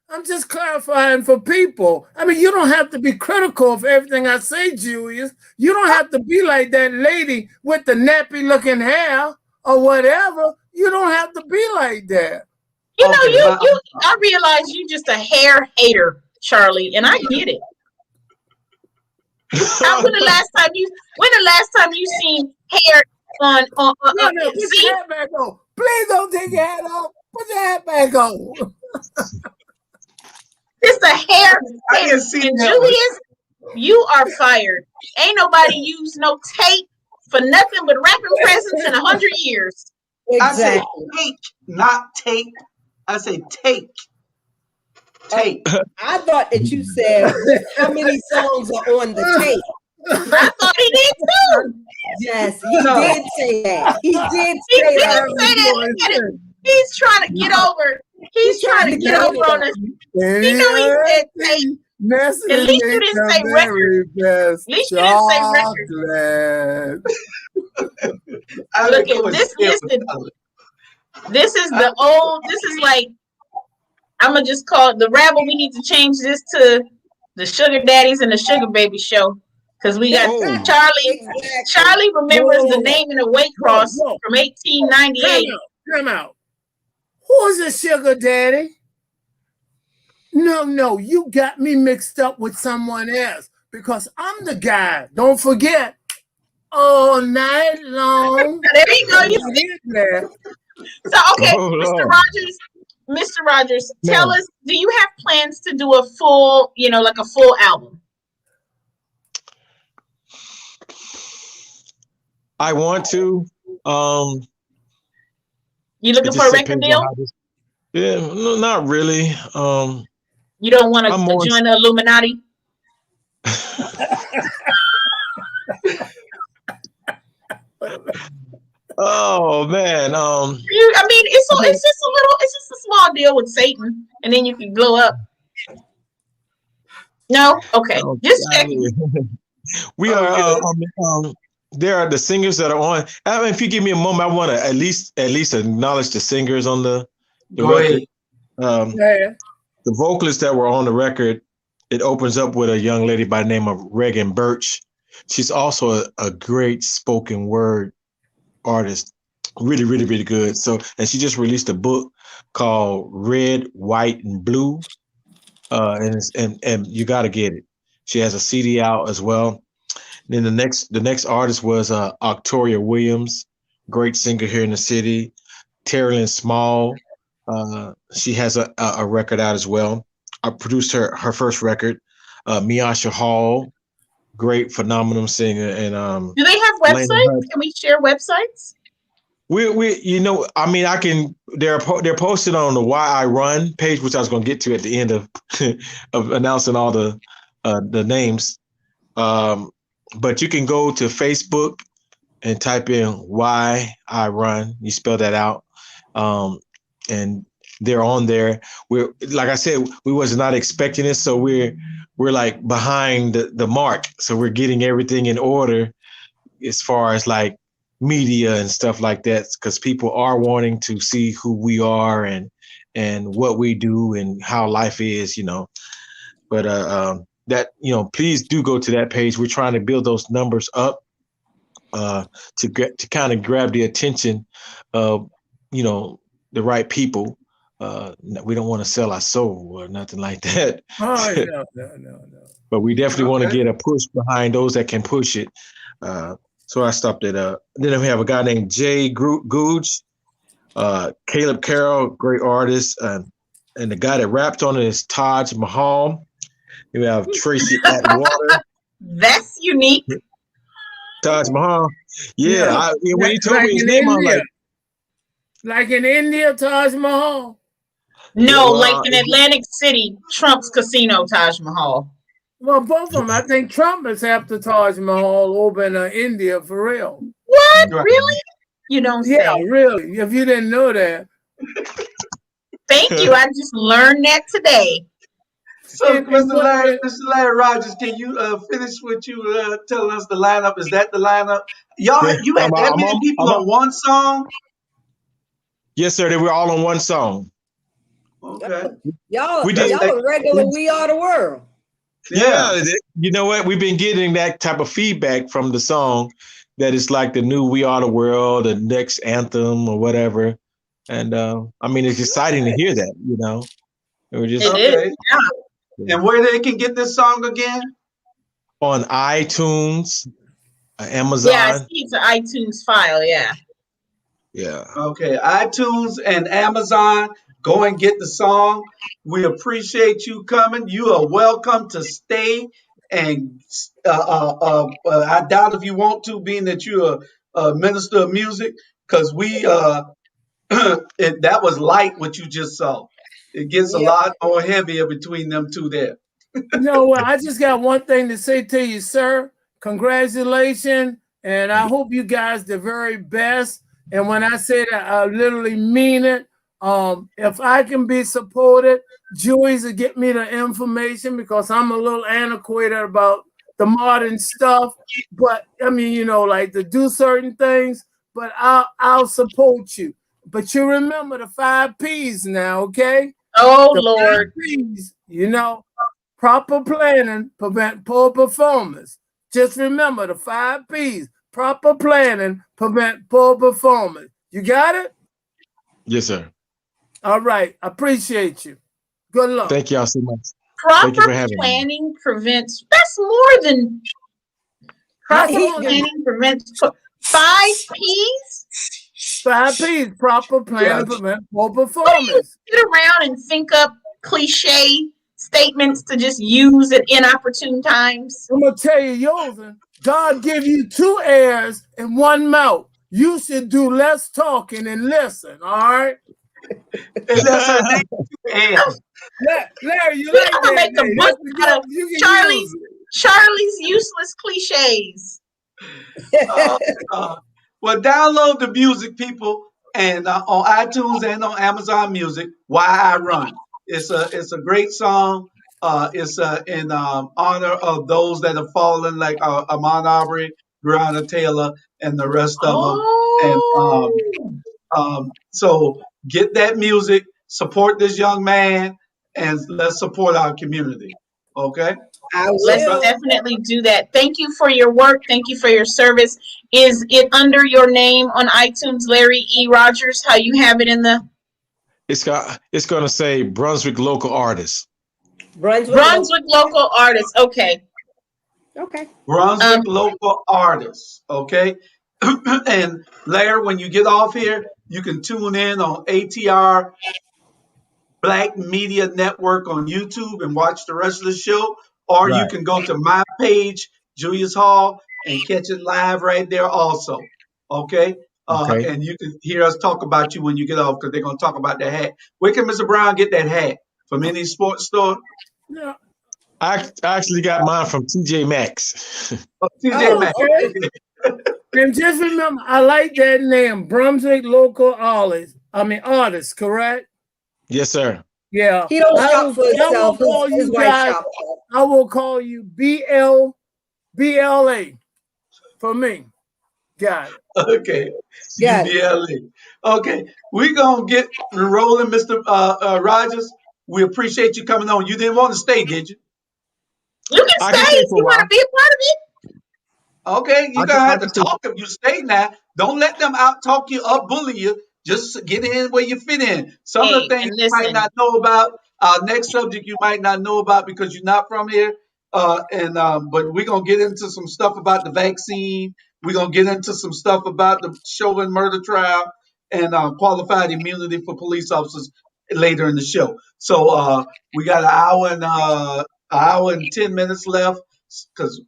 I'm just clarifying for people. I mean, you don't have to be critical of everything I say, Julius. You don't have to be like that lady with the nappy-looking hair or whatever. You don't have to be like that. I realize you just a hair hater, Charlie, and I get it. When the last time you seen hair on no, put your hat back on. Please don't take your hat off. Put your hat back on. It's a hair. And Julius, you are fired. Ain't nobody used no tape for nothing but rapping presents in 100 years. Exactly. I say take, not tape. I say take. Tape. I thought that you said how many songs are on the tape. I thought he did too. Yes, he did say that. He did say that. He's trying to get over. He's trying to get over on us. He knew he said tape. At least you didn't say record. At least you didn't say record. Look at this. This is the old. This is like, I'm gonna just call it the Rabble. We need to change this to the Sugar Daddies and the Sugar Baby Show, because we got Charlie. Exactly. Charlie remembers the name in the Waycross from 1898. Come out. Who's a sugar daddy? No, you got me mixed up with someone else, because I'm the guy. Don't forget, all night long. There you go. You see that. So okay, Mr. Rogers, tell us, do you have plans to do a full, like a full album? I want to. You looking for a record deal? Yeah, no, not really. You don't want to join the Illuminati? Oh man. It's just a small deal with Satan, and and then you can blow up. No, okay, Oh, just checking. we are. There are the singers that are on. I mean, if you give me a moment, I want to at least acknowledge the singers on the Go record. ahead. Yeah. The vocalists that were on the record. It opens up with a young lady by the name of Regan Birch. She's also a great spoken word artist. Really, really, really good. So, and she just released a book called Red, White, and Blue. And you got to get it. She has a CD out as well. Then the next artist was Octoria Williams, great singer here in the city. Terrell Small, she has a record out as well. I produced her first record. Miasha Hall, great, phenomenal singer. And do they have websites? Can we share websites? We you know, I mean, I can. They're posted on the Why I Run page, which I was going to get to at the end of of announcing all the names. But you can go to Facebook and type in Why I Run. You spell that out, and they're on there. We're, like I said, we was not expecting it, so we're like behind the mark. So we're getting everything in order as far as like media and stuff like that, because people are wanting to see who we are and what we do and how life is, you know. But that, you know, please do go to that page. We're trying to build those numbers up to kind of grab the attention of, you know, the right people. We don't want to sell our soul or nothing like that. Oh, no. But we definitely want to get a push behind those that can push it. So I stopped it. Then we have a guy named Jay Googe, Caleb Carroll, great artist, and the guy that rapped on it is Taj Mahal. We have Tracy Atwater. That's unique. Taj Mahal. Yeah, when he told like me his name, I'm like in India, Taj Mahal. No, like in Atlantic City, Trump's casino, Taj Mahal. Well, both of them. I think Trump is after Taj Mahal over in India for real. What? Really? You don't say. Yeah, really. If you didn't know that. Thank you. I just learned that today. So, Mr. Larry Rogers, can you finish what you telling us the lineup? Is that the lineup? Y'all, you had that many people on one song? Yes, sir. They were all on one song. Okay. Y'all are regular We Are the World. Yeah, you know what? We've been getting that type of feedback from the song that it's like the new We Are the World, the next anthem or whatever. And I mean, it's exciting to hear that, you know. We're just is. Yeah. And where they can get this song again? On iTunes, Amazon. Yeah, I see it's an iTunes file, yeah. Yeah. Okay, iTunes and Amazon. Go and get the song. We appreciate you coming. You are welcome to stay. And I doubt if you want to, being that you're a minister of music, because we that was light what you just saw. It gets a lot more heavier between them two there. No, well, I just got one thing to say to you, sir. Congratulations, and I hope you guys the very best. And when I say that, I literally mean it. If I can be supported, Joyce will get me the information because I'm a little antiquated about the modern stuff. But I mean, you know, like to do certain things. But I'll support you. But you remember the 5 P's now, okay? Oh the Lord, 5 P's, you know, proper planning prevent poor performance. Just remember the 5 P's. Proper planning prevent poor performance. You got it? Yes, sir. All right. Appreciate you. Good luck. Thank y'all so much. Proper planning prevents. That's more than proper planning prevents. 5 P's. 5 P's. Proper planning prevents poor performance. Sit around and think up cliche statements to just use at inopportune times. I'm gonna tell you, Yosen, God give you 2 ears and 1 mouth. You should do less talking and listen. All right. That's her name. Larry, you we like gonna that make a name. book out of Charlie's Charlie's useless cliches. Well, download the music, people, and on iTunes and on Amazon Music. Why I Run. It's a great song. It's in honor of those that have fallen, like Ahmaud Arbery, Breonna Taylor, and the rest of them. And Oh, so get that music, support this young man, and let's support our community. Okay. I So, let's will. definitely do that. Thank you for your work. Thank you for your service. Is it under your name on iTunes, Larry E. Rogers? How you have it in the It's going to say Brunswick local artist. Brunswick local artist? Okay. Okay. Brunswick local artists. Okay. And Larry, when you get off here, you can tune in on ATR Black Media Network on YouTube and watch the rest of the show, or you Right. can go to my page, Julius Hall, and catch it live right there also. Okay? Okay. And you can hear us talk about you when you get off because they're going to talk about the hat. Where can Mr. Brown get that hat? From any sports store? No. I actually got mine from TJ Maxx. TJ Oh, Maxx. Okay. And just remember, I like that name, Brunswick local artist, correct? Yes, sir. Yeah. He don't I shop will- for I will himself. call His you wife guys. shop. I will call you BLA for me. Got it. Okay. Got it. UBLA. Okay. We're going to get rolling, Mr. Rogers. We appreciate you coming on. You didn't want to stay, did you? You can I stay can stay if for you a want to while. be a part of it. Okay, you're I gonna have to can stay. talk if you stay now. Don't let them out talk you, up bully you. Just get in where you fit in. Some of the Hey, things and you might listen, not know about. Our next subject you might not know about because you're not from here. But we're gonna get into some stuff about the vaccine. We're gonna get into some stuff about the Chauvin murder trial and qualified immunity for police officers later in the show. So we got an hour and 10 minutes left because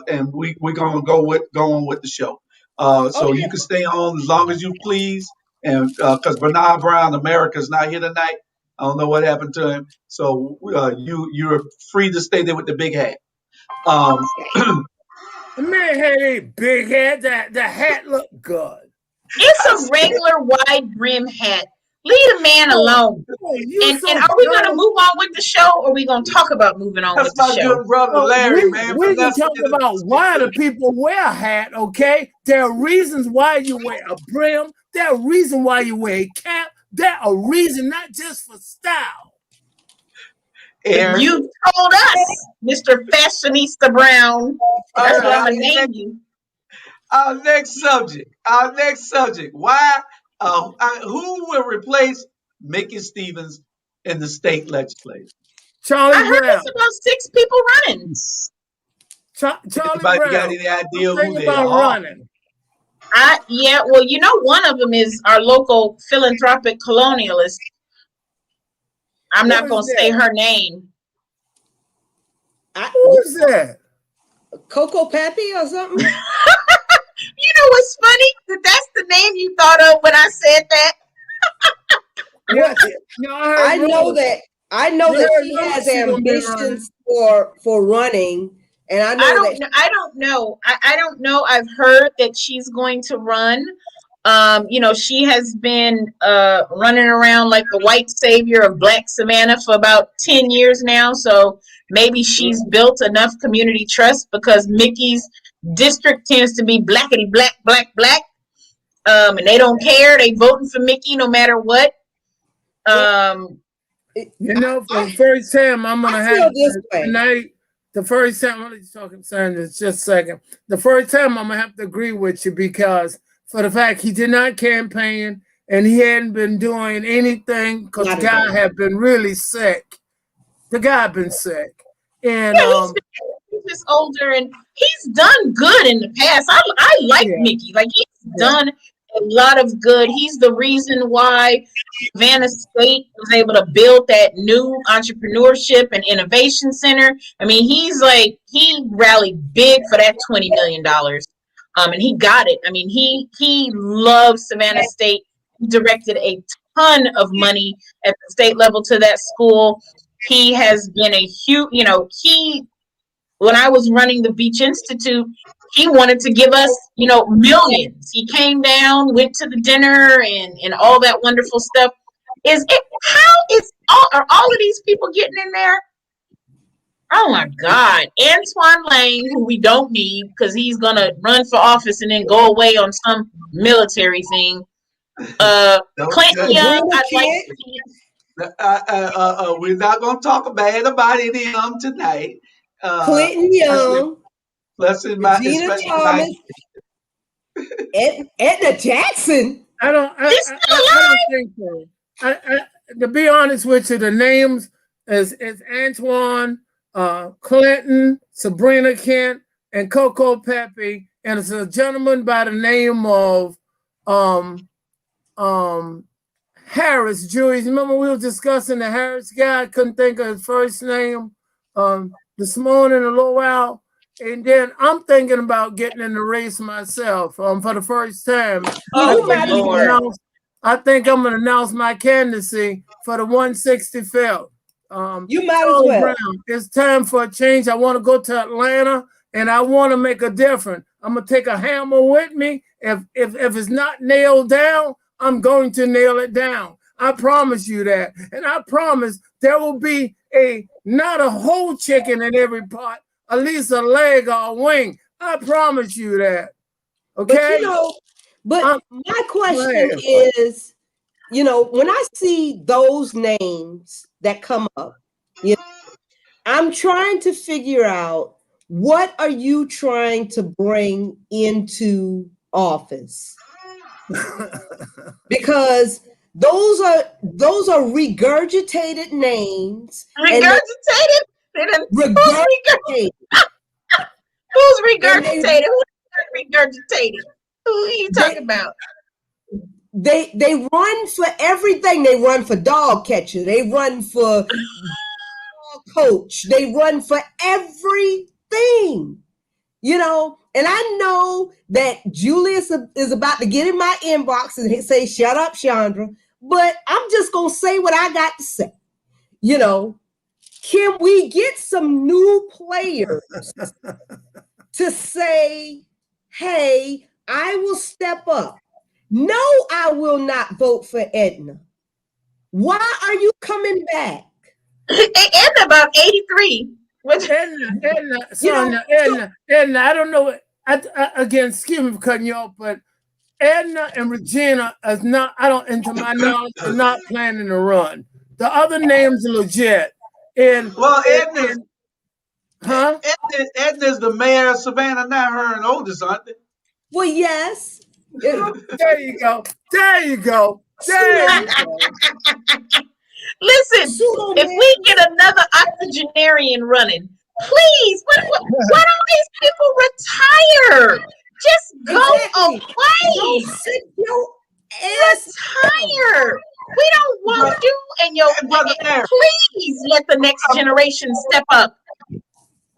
and we're gonna go on with the show. So you can stay on as long as you please, and because Bernard Brown, America's not here tonight. I don't know what happened to him. So you're free to stay there with the big hat. Um, The man had a big hat. The hat looked good. it's a regular wide brim hat. Leave the man alone. Oh, you And so are we going to dumb. move on with the show, or are we going to talk about moving on that's with the my show? good brother Well, Larry, man. we can Vanessa talk did a- about why do people wear a hat, okay? There are reasons why you wear a brim. There are reasons why you wear a cap. There are reasons not just for style. Aaron. You told us, Mr. Fashionista Brown. That's what I'm going to name you. Our next subject. Why? Who will replace Mickey Stevens in the state legislature? Charlie I heard Brown. it's about 6 people running. Charlie Anybody Brown. got any idea I'm who thinking they about are? running. Yeah, well, you know, one of them is our local philanthropic colonialist. I'm not Who going is to say that? her name. Who's that? Coco Pepe or something? You know what's funny? That's the name you thought of when I said that. Yeah, no, I know that. I know Yeah, that she no, has she gonna be ambitions for running, and I know that. I don't know. I don't know. I've heard that she's going to run. You know, she has been running around like the white savior of Black Savannah for about 10 years now. So maybe she's built enough community trust because Mickey's district tends to be blackety black, black, black. And they don't care. They voting for Mickey no matter what. You know, for the first time, I'm gonna I feel have this way. tonight. The first time, I'm just talking, just a second. The first time, I'm gonna have to agree with you because for the fact he did not campaign and he hadn't been doing anything because the guy had been really sick. The guy been sick, and yeah, he's just older and he's done good in the past. I like Mickey. Like he's done a lot of good. He's the reason why Savannah State was able to build that new entrepreneurship and innovation center. I mean, he rallied big for that $20 million. And he got it. I mean, he loves Savannah State. He directed a ton of money at the state level to that school. He has been a huge, when I was running the Beach Institute, he wanted to give us, millions. He came down, went to the dinner and all that wonderful stuff. How is Are all of these people getting in there? Oh my God. Antoine Lane, who we don't need because he's going to run for office and then go away on some military thing. Clinton Young, Sabrina I'd like Kent. to see. We're not going to talk bad about any of them tonight. Clinton Young, Regina especially Thomas, Edna Jackson. I don't think so. To be honest with you, the names is Antoine, Clinton, Sabrina Kent, and Coco Pepe, and it's a gentleman by the name of Harris. Julius, remember we were discussing the Harris guy? I couldn't think of his first name this morning a little while. And then I'm thinking about getting in the race myself for the first time. I think I'm going to announce my candidacy for the 165th. You might as well. Brown. It's time for a change. I want to go to Atlanta, and I want to make a difference. I'm going to take a hammer with me. If it's not nailed down, I'm going to nail it down. I promise you that. And I promise there will be not a whole chicken in every pot, at least a leg or a wing. I promise you that. Okay? But my question is, when I see those names that come up, I'm trying to figure out, what are you trying to bring into office? Because those are regurgitated names. Regurgitated? Regurgitated. Who's regurgitated? Who's regurgitated? Who are you talking about? They run for everything. They run for dog catcher. They run for dog coach. They run for everything. And I know that Julius is about to get in my inbox and say, "Shut up, Chandra." But I'm just going to say what I got to say. Can we get some new players to say, "Hey, I will step up"? No, I will not vote for Edna. Why are you coming back? Edna about 83. Edna, I don't know. Again, excuse me for cutting you off, but Edna and Regina is not, to my knowledge, are not planning to run. The other names are legit. Edna's the mayor of Savannah now, her and oldest, aren't they? Well, yes. There you go. Listen, if we get another octogenarian running, please, why don't these people retire? Just go away. Retire. We don't want you and your please let the next generation step up.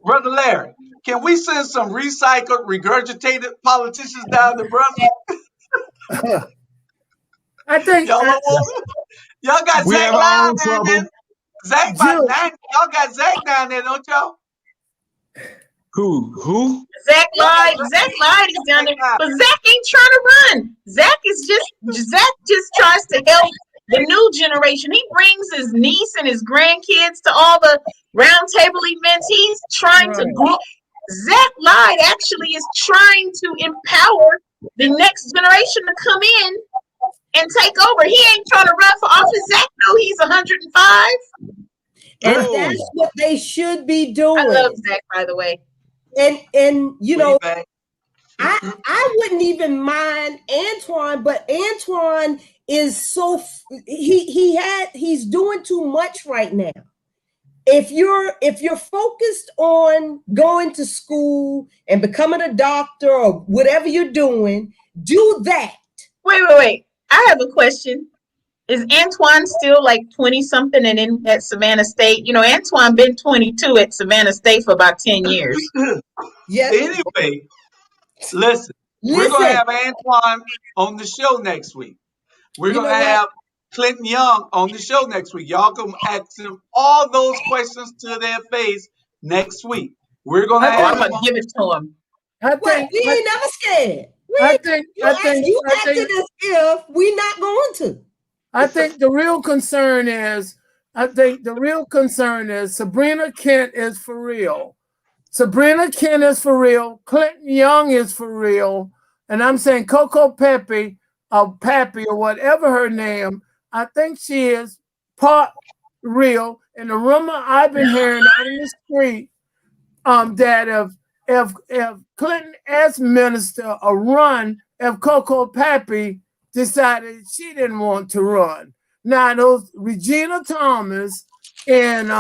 Brother Larry, can we send some recycled, regurgitated politicians down to Brussels? I think y'all got Zach down there. Zach about 90. Y'all got Zach down there, don't y'all? Who? Zach lied is down there, but Zach ain't trying to run. Zach just tries to help the new generation. He brings his niece and his grandkids to all the roundtable events. He's trying to grow. Zach Lied actually is trying to empower the next generation to come in and take over. He ain't trying to run for office. Zach know he's 105. And that's what they should be doing. I love Zach, by the way. And I wouldn't even mind Antoine, but Antoine is he's doing too much right now. If you're focused on going to school and becoming a doctor or whatever you're doing, do that. Wait. I have a question. Is Antoine still like 20 something and in at Savannah State? Antoine been 22 at Savannah State for about 10 years. Yeah. Anyway, listen. We're going to have Antoine on the show next week. We're going to have Clinton Young on the show next week. Y'all can ask him all those questions to their face next week. We're going to I'm going to give it to him. We ain't never scared. You acted as if we're not going to. I think the real concern is I think the real concern is Sabrina Kent is for real. Sabrina Kent is for real. Clinton Young is for real. And I'm saying Coco Pepe, or Pappy, or whatever her name, I think she is part real. And the rumor I've been hearing out in the street, that if Clinton as minister or run, if Coco Pepe decided she didn't want to run. Now those Regina Thomas and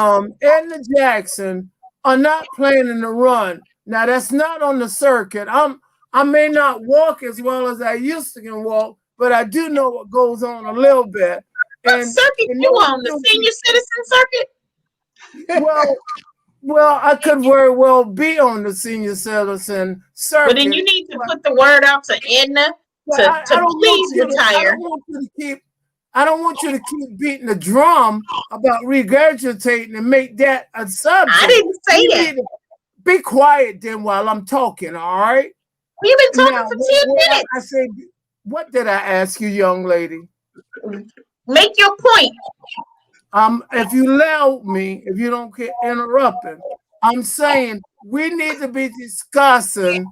Edna Jackson are not planning to run. Now that's not on the circuit. I may not walk as well as I used to can walk, but I do know what goes on a little bit. What circuit you on? The senior citizen circuit? Well, I could very well be on the senior citizen circuit. But then you need to put the word out to Edna to please retire. I don't want you to keep beating the drum about regurgitating and make that a subject. I didn't say that. Be quiet then while I'm talking, all right? We've been talking for 10 minutes. I said, what did I ask you, young lady? Make your point. If you allow me, if you don't get interrupted, I'm saying we need to be discussing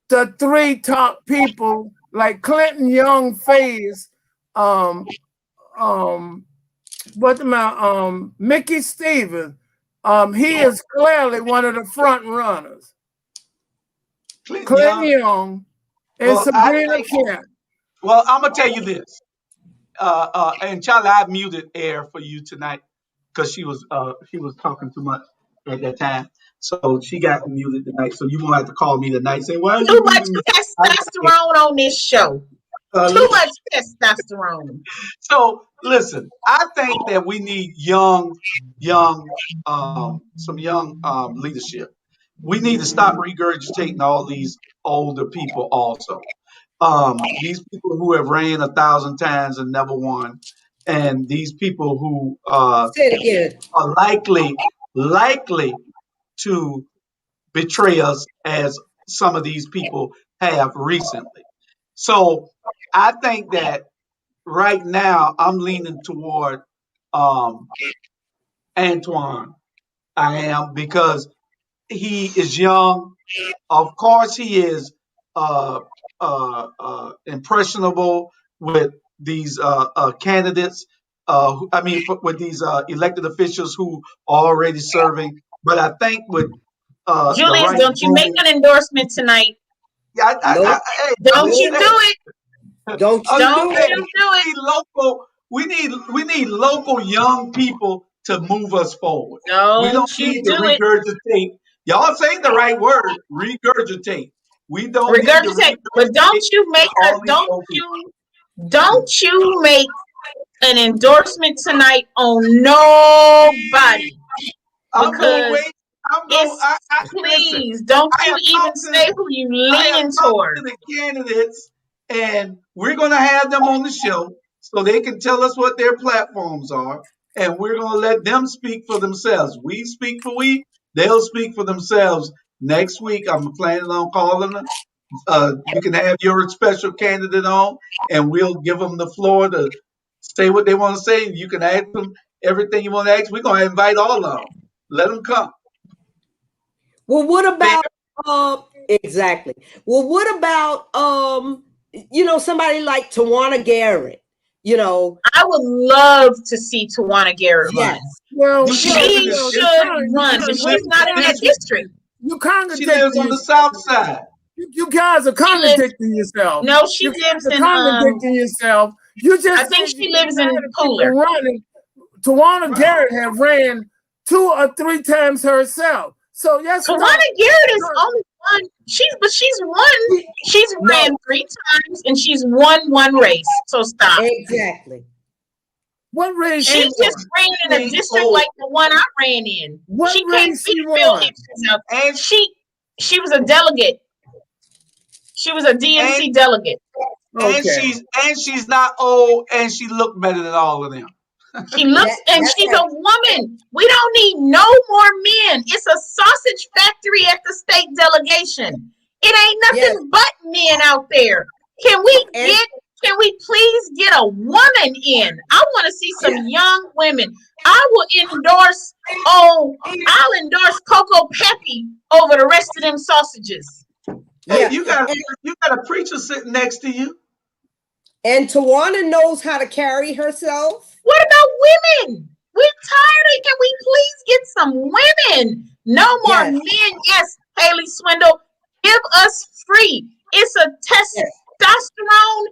the three top people like Clinton Young Faze, Mickey Stevens. He is clearly one of the front runners. Clinton Young and Sabrina Kent. Well, I'm gonna tell you this. And Charlie, I muted Air for you tonight because she was talking too much at that time. So she got muted tonight. So you won't have to call me tonight saying, "Well, too much testosterone on this show." Too much testosterone. So listen, I think that we need some young leadership. We need to stop regurgitating all these older people also. These people who have ran 1,000 times and never won, and these people who are likely to betray us as some of these people have recently. So I think that right now I'm leaning toward Antoine. I am, because he is young. Of course, he is impressionable with these candidates. With these elected officials who are already serving. But I think with Julius, don't you make an endorsement tonight? Don't you do it? Don't you do it? We need local young people to move us forward. We don't need to regurgitate. Y'all saying the right word, regurgitate. We don't regurgitate, but don't you make make an endorsement tonight on nobody. Please don't you even say who you lean toward. The candidates, and we're going to have them on the show so they can tell us what their platforms are, and we're going to let them speak for themselves. We speak for we, they'll speak for themselves. Next week, I'm planning on calling them. You can have your special candidate on, and we'll give them the floor to say what they want to say. You can ask them everything you want to ask. We're going to invite all of them. Let them come. Well, what about exactly? Well, what about somebody like Tawana Garrett? I would love to see Tawana Garrett run. Well, she should run, but she's not in that district. She lives on the south side. You guys are contradicting yourself. No, she lives in contradicting yourself. I think she lives in Pooler. Tawana Garrett have ran 2 or 3 times herself. So yes, Tawana Garrett is only one. She's ran 3 times and she's won 1 race. So stop. Exactly. What race? She just ran in a district like the one I ran in. She can't beat Phil Hickson out. And she was a delegate. She was a DNC delegate. Okay. And she's not old, and she looked better than all of them. She looks, and she's a woman. We don't need no more men. It's a sausage factory at the state delegation. It ain't nothing but men out there. Can we get Can we please get a woman in? I want to see some young women. I'll endorse Coco Peppy over the rest of them sausages. Hey, you got a preacher sitting next to you. And Tawana knows how to carry herself. What about women? We're tired of. Can we please get some women? No more men. Yes, Haley Swindle, give us free. It's a testosterone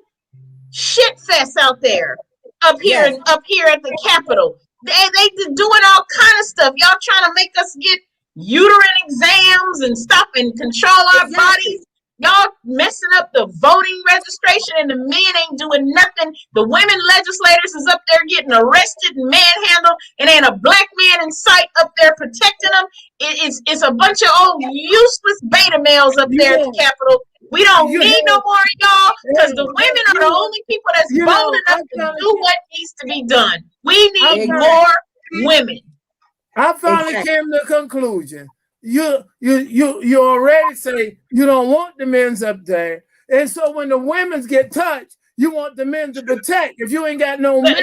shit fest out there up here at the Capitol. They doing all kind of stuff. Y'all trying to make us get uterine exams and stuff and control our bodies. Y'all messing up the voting registration, and the men ain't doing nothing. The women legislators is up there getting arrested and manhandled, and ain't a black man in sight up there protecting them. It's a bunch of old useless beta males up there at the Capitol. We don't need no more of y'all, because the women are the only people that's bold enough to do what needs to be done. We need more women. I finally came to a conclusion. You already say you don't want the men's up there, and so when the women's get touched, you want the men to protect. If you ain't got no man,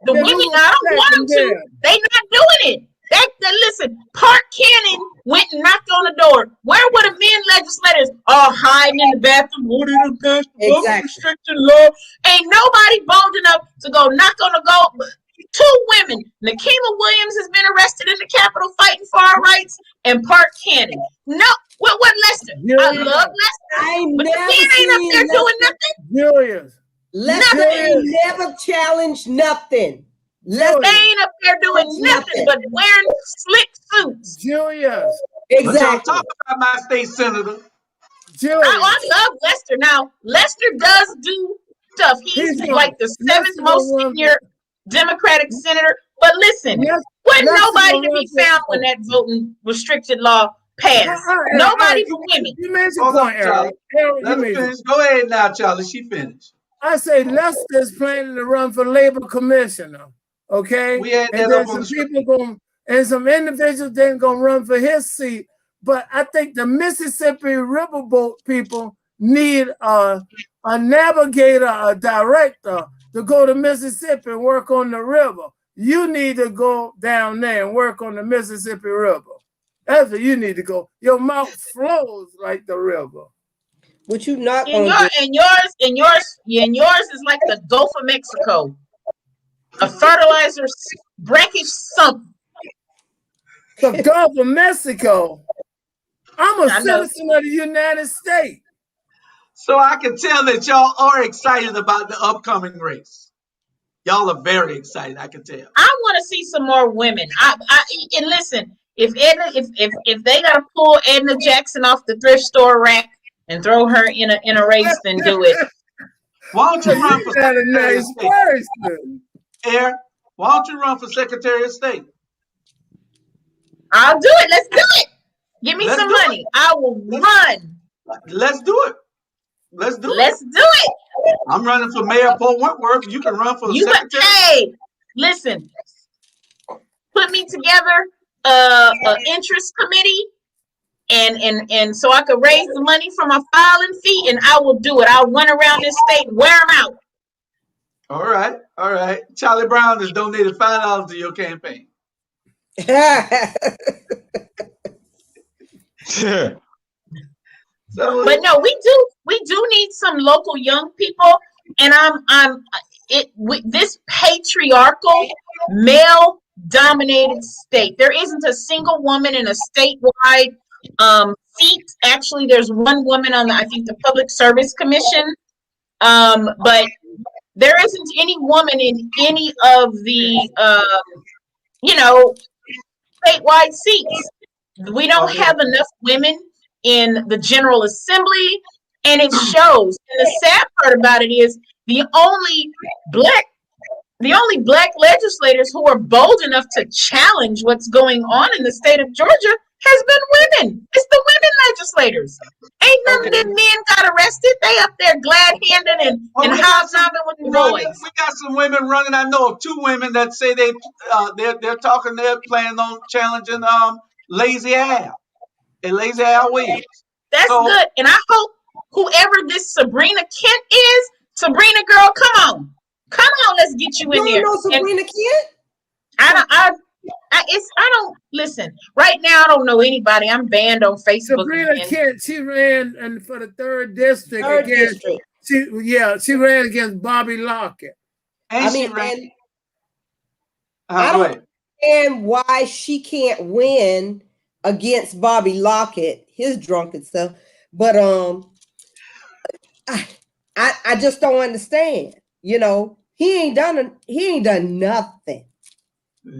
the women, I don't want them to. They not doing it. Listen, Park Cannon went and knocked on the door. Where were the men legislators? All hiding in the bathroom. What did the pass the restriction law? Ain't nobody bold enough to go knock on the door. 2 women. Nakima Williams has been arrested in the Capitol fighting for our rights, and Park Cannon. No, what Lester? I love Lester, but the men ain't up there doing nothing. Lester ain't never challenged nothing. Lester ain't up there doing nothing but wearing slick suits. Exactly. Talk about my state senator. I love Lester. Now, Lester does do stuff. He's like the 7th most senior Democratic senator. But listen, wasn't nobody to be found when that voting restricted law passed. Nobody but women. You made your point, Eric. Go ahead now, Charlie. She finished. I say Lester's planning to run for labor commissioner. Okay, we had that up on the and some individuals then gonna run for his seat. But I think the Mississippi Riverboat people need a navigator, a director to go to Mississippi and work on the river. You need to go down there and work on the Mississippi River. That's where you need to go. Your mouth flows like the river. But you not and yours is like the Gulf of Mexico. A fertilizer brackish something. The Gulf of Mexico. I'm a citizen of the United States. So I can tell that y'all are excited about the upcoming race. Y'all are very excited, I can tell. I want to see some more women. And listen, if they gotta pull Edna Jackson off the thrift store rack and throw her in a race, then do it. Why don't you run for Secretary of State? Why don't you run for Secretary of State? I'll do it. Let's do it. Give me some money. I will run. Let's do it. Let's do it. I'm running for Mayor Paul Wentworth. You can run for the Secretary. Hey, listen. Put me together an interest committee, and so I could raise the money for my filing fee, and I will do it. I'll run around this state and wear them out. All right. Charlie Brown has donated $5 to your campaign. But no, we do need some local young people, and this patriarchal male dominated state. There isn't a single woman in a statewide seat. Actually, there's one woman on the Public Service Commission, but there isn't any woman in any of the statewide seats. We don't have enough women in the General Assembly, and it shows. And the sad part about it is the only black legislators who are bold enough to challenge what's going on in the state of Georgia has been women. It's the women legislators. Ain't none of them men got arrested. They up there glad-handed and hobnobbing with the boys. We got some women running. I know of 2 women that say they're planning on challenging Lazy Al and Lazy Al Williams. That's good. And I hope whoever this Sabrina Kent is Sabrina, girl, come on, let's get you in You there. don't know Sabrina Kent? I don't listen right now. I don't know anybody. I'm banned on Facebook Sabrina again. Kent, she ran and for the 3rd district Third against district. she ran against Bobby Lockett. And I she mean, ran. and I Go don't ahead. understand why she can't win against Bobby Lockett, his drunken stuff. But I just don't understand. You know, he ain't done nothing.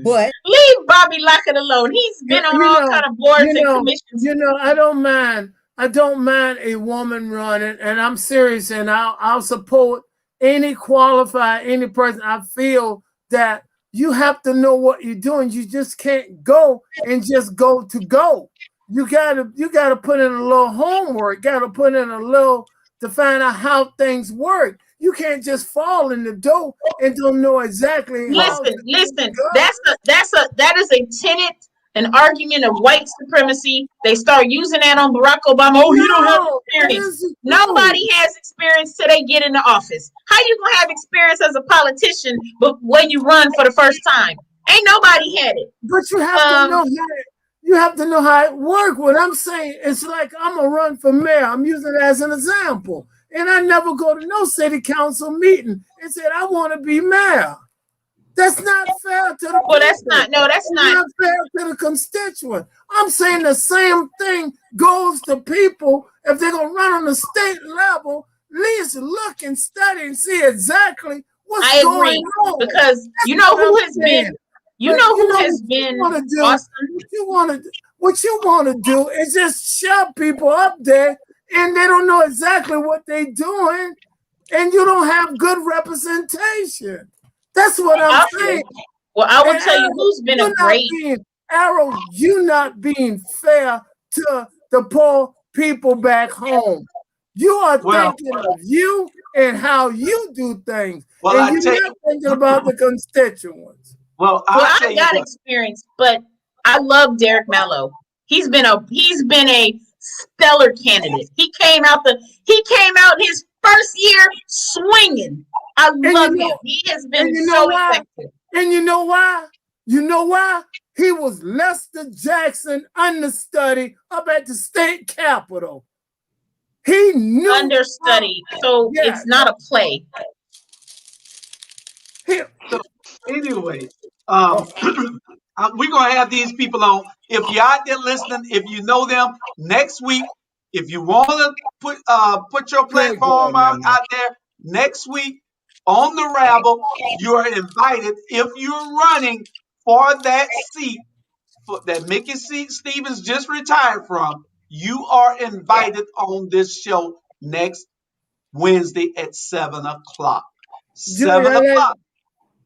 But Leave Bobby Lockett alone. He's been on all kind of boards and commissions. I don't mind a woman running, and I'm serious, and I'll support any qualified, any person. I feel that you have to know what you're doing. You just can't go and just go to go. You gotta put in a little homework, gotta put in a little to find out how things work. You can't just fall in the door and don't know exactly how. Listen. That is a tenet, an argument of white supremacy. They start using that on Barack Obama. Oh, you don't have experience. Nobody has experience till they get into office. How you gonna have experience as a politician, but when you run for the first time? Ain't nobody had it. But you have to know how it works. What I'm saying, it's like I'm gonna run for mayor. I'm using it as an example. And I never go to no city council meeting and said I want to be mayor. That's not fair to the people. That's not fair to the constituent. I'm saying the same thing goes to people if they're gonna run on the state level. At least look and study and see exactly what's going on. Because you know who has been. You know who has been awesome. What you want to do is just shove people up there, and they don't know exactly what they're doing, and you don't have good representation. That's what I'm saying. Well, I will tell you who's been a great Arrow. You not being fair to the poor people back home. You are thinking of you and how you do things, and you're not thinking about the constituents. Well, I got experience, but I love Derek Mello. He's been a stellar candidate. He came out his first year swinging. I love him. He has been so effective. And you know why? You know why? He was Lester Jackson understudy up at the state capitol. He knew understudy, so it's not a play. So anyway, we're gonna have these people on. If you're out there listening, if you know them, next week, if you want to put your platform out there next week on the Rabble, you are invited. If you're running for that seat that Mickey Stevens just retired from, you are invited on this show next Wednesday at 7 o'clock. 7 o'clock.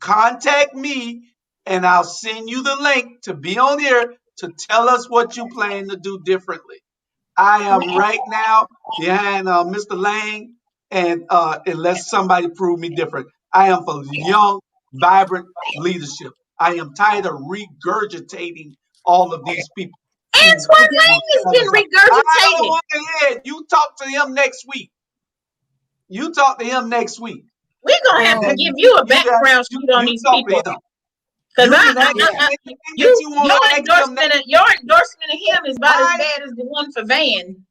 Contact me and I'll send you the link to be on here to tell us what you plan to do differently. I am right now behind Mr. Lang, and unless somebody prove me different, I am for young, vibrant leadership. I am tired of regurgitating all of these people. Antoine Lang has been regurgitated. I don't want to hear it. You talk to him next week. We're gonna have to give you a background shoot on these people. Because your endorsement of him is about as bad as the one for Van.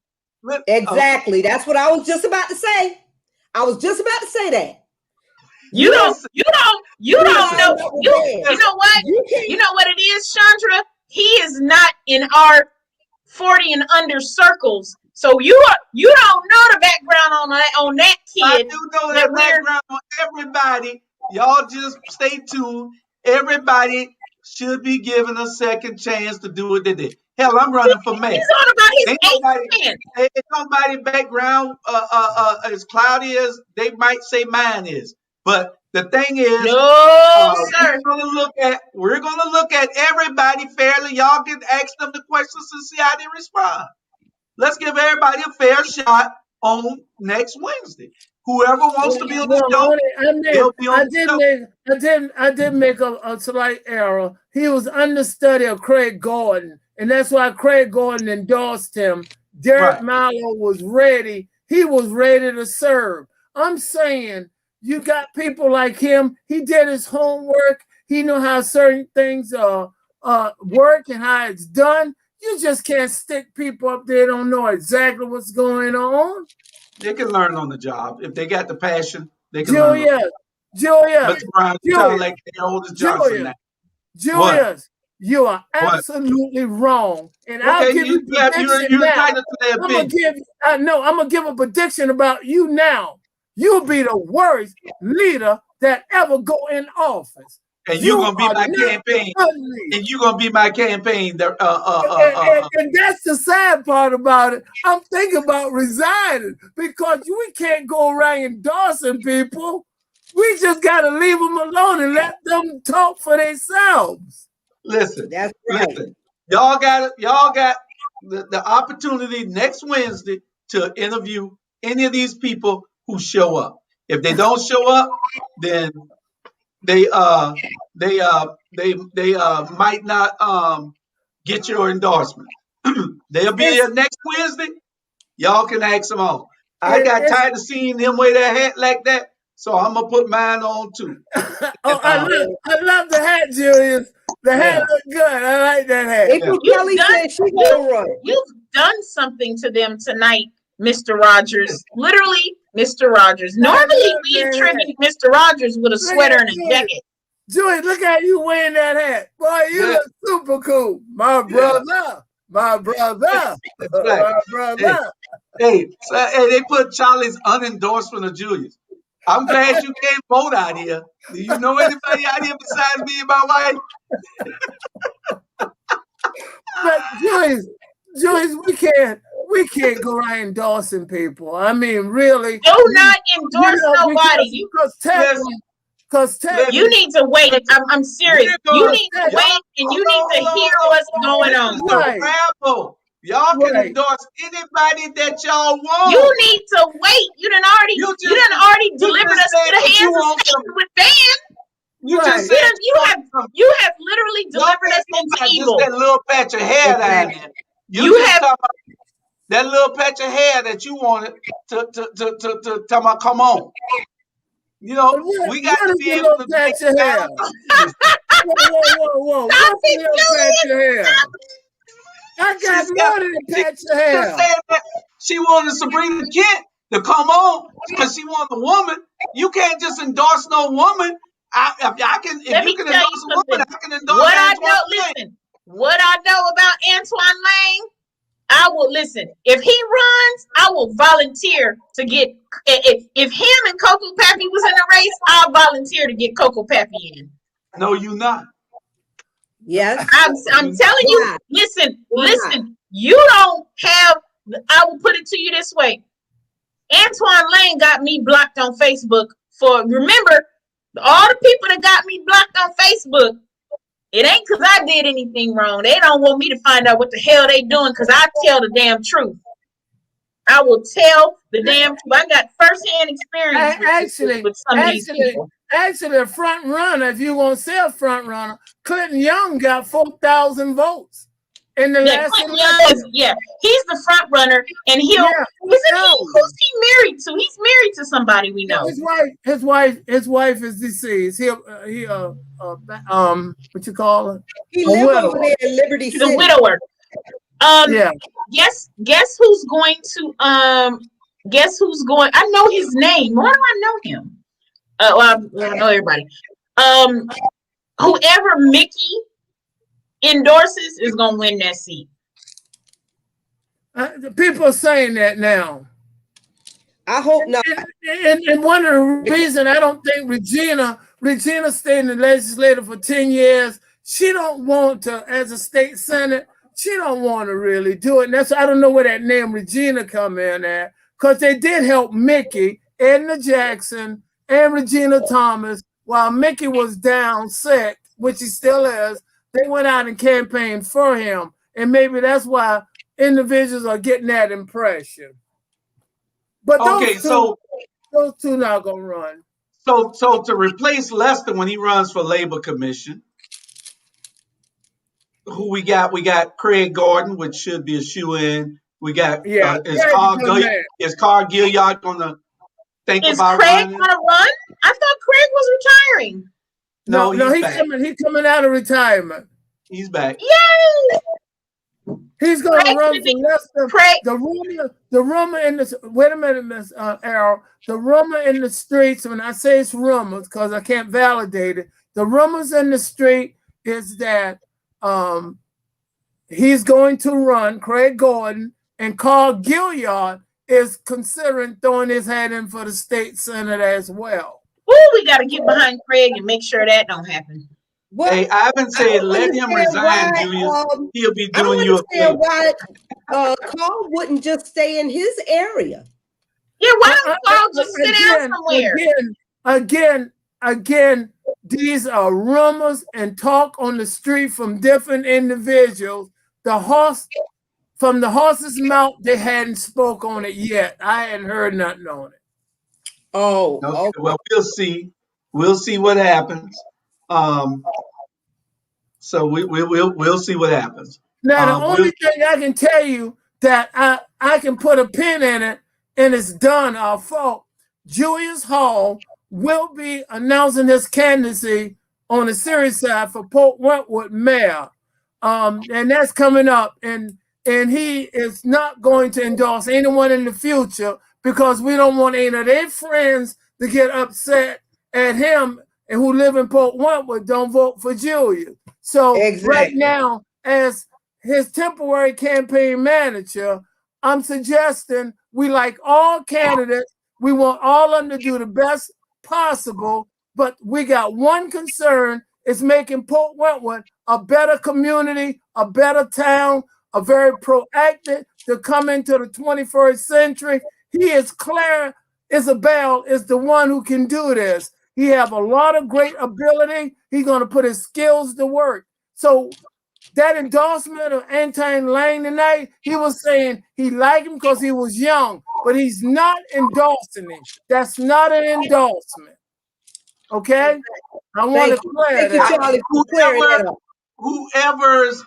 Exactly. That's what I was just about to say. I was just about to say that. You don't know. You know what? You know what it is, Chandra? He is not in our 40 and under circles. So you don't know the background on that kid. I do know that background on everybody. Y'all just stay tuned. Everybody should be given a second chance to do what they did. Hell, I'm running for mayor. He's on about his ain't nobody background as cloudy as they might say mine is. But the thing is, sir. we're gonna look at everybody fairly. Y'all can ask them the questions and see how they respond. Let's give everybody a fair shot on next Wednesday. Whoever wants to be on the show, I did make a slight error. He was understudy of Craig Gordon, and that's why Craig Gordon endorsed him. Derek Mallow was ready. He was ready to serve. I'm saying you got people like him. He did his homework. He knew how certain things work and how it's done. You just can't stick people up there don't know exactly what's going on. They can learn on the job if they got the passion. They can learn. Julius, Mr. Brown, you sound like the oldest Johnson now. Julius, you are What? absolutely wrong, and Okay, I'll give you a prediction you're now. entitled to their I'm gonna opinion. give a prediction about you now. You'll be the worst leader that ever go in office. And you're gonna be my campaign. And you're gonna be my campaign. And that's the sad part about it. I'm thinking about resigning because we can't go around endorsing people. We just gotta leave them alone and let them talk for themselves. Listen, That's right. listen. Y'all got the opportunity next Wednesday to interview any of these people who show up. If they don't show up, then they might not get your endorsement. They'll be here next Wednesday. Y'all can ask them all. I got tired of seeing them wear their hat like that, so I'm gonna put mine on too. I love the hat, Julius. The hat look good. I like that hat. April Kelly said she gonna run. You've done something to them tonight, Mr. Rogers. Literally, Mr. Rogers. Normally, we attribute Mr. Rogers with a sweater and a jacket. Julius, look how you wearing that hat. Boy, you look super cool. My brother. My brother. My brother. Hey, they put Charlie's unendorsement of Julius. I'm glad you can't vote out here. Do you know anybody out here besides me and my wife? But Julius, we can't go around endorsing people. I mean, really. Do not endorse nobody. Because you need to wait. I'm serious. You need to wait and you need to hear what's going on. Rabble. Y'all can endorse anybody that y'all want. You need to wait. You done already delivered us to the hands of Satan with ban. You just said you have literally delivered us into evil. Just that little patch of hair down there. You have that little patch of hair that you wanted to tell me, come on. You know, we got to be able to patch of hair. Whoa. Stop it, Julius. I got more than a patch of hair. She wanted Sabrina Kent to come on because she wanted a woman. You can't just endorse no woman. If you can endorse a woman, I can endorse what I know about Antoine Lang, I will listen. If he runs, I will volunteer to get. If him and Coco Pappy was in a race, I'll volunteer to get Coco Pappy in. No, you not. Yes, I'm telling you. Listen. You don't have. I will put it to you this way. Antoine Lane got me blocked on Facebook for. Remember, all the people that got me blocked on Facebook. It ain't because I did anything wrong. They don't want me to find out what the hell they doing because I tell the damn truth. I will tell the damn truth. I got firsthand experience with some of these people. Actually, a front runner, if you want to say a front runner, Clinton Young got 4,000 votes in the last election. He's the front runner, and who's he married to? He's married to somebody we know. His wife is deceased. What you call her? He lives over there in Liberty City. He's a widower. Guess who's going to I know his name. Why do I know him? I know everybody. Whoever Mickey endorses is gonna win that seat. People are saying that now. I hope not. And one of the reasons I don't think Regina stayed in the legislature for 10 years, she don't want to, as a state senate, she don't want to really do it. And that's, I don't know where that name Regina come in at, because they did help Mickey, Edna Jackson, and Regina Thomas while Mickey was down sick, which he still is. They went out and campaigned for him. And maybe that's why individuals are getting that impression. But those two not gonna run. So to replace Lester when he runs for Labor Commission, who we got? We got Craig Gordon, which should be a shoe-in. We got is Carl Gilliard gonna think Is about Craig running. gonna run? I thought Craig was retiring. No, he's back. He's coming out of retirement. He's back. Yay! He's going to Craig run should for be- Leicester. Craig, The rumor in the wait a minute, Miss Errol. The rumor in the streets. When I say it's rumors, because I can't validate it. The rumors in the street is that he's going to run. Craig Gordon and Carl Gilliard is considering throwing his hat in for the state senate as well. ooh, we got to get behind Craig and make sure that don't happen. Well, Hey, Ivan said, let him resign, Julius. He'll be I don't doing you a favor. understand why Carl wouldn't just stay in his area. Yeah, why don't Carl just sit down somewhere? Again, these are rumors and talk on the street from different individuals. From the horse's mouth, they hadn't spoke on it yet. I hadn't heard nothing on it. Oh, Okay. Well, we'll see. We'll see what happens. So we'll see what happens. Now, the only thing I can tell you that I can put a pin in it and it's done, our fault. Julius Hall will be announcing his candidacy on the Series side for Port Wentworth mayor. And that's coming up. And he is not going to endorse anyone in the future because we don't want any of their friends to get upset at him and who live in Port Wentworth don't vote for Julius. So right now, as his temporary campaign manager, I'm suggesting we like all candidates. We want all of them to do the best possible, but we got one concern, is making Port Wentworth a better community, a better town, a very proactive to come into the 21st century. He is Claire Isabel is the one who can do this. He have a lot of great ability. He's going to put his skills to work. So that endorsement of Antine Lang tonight, he was saying he liked him because he was young, but he's not endorsing him. That's not an endorsement. Okay? I want to clear that. Whoever's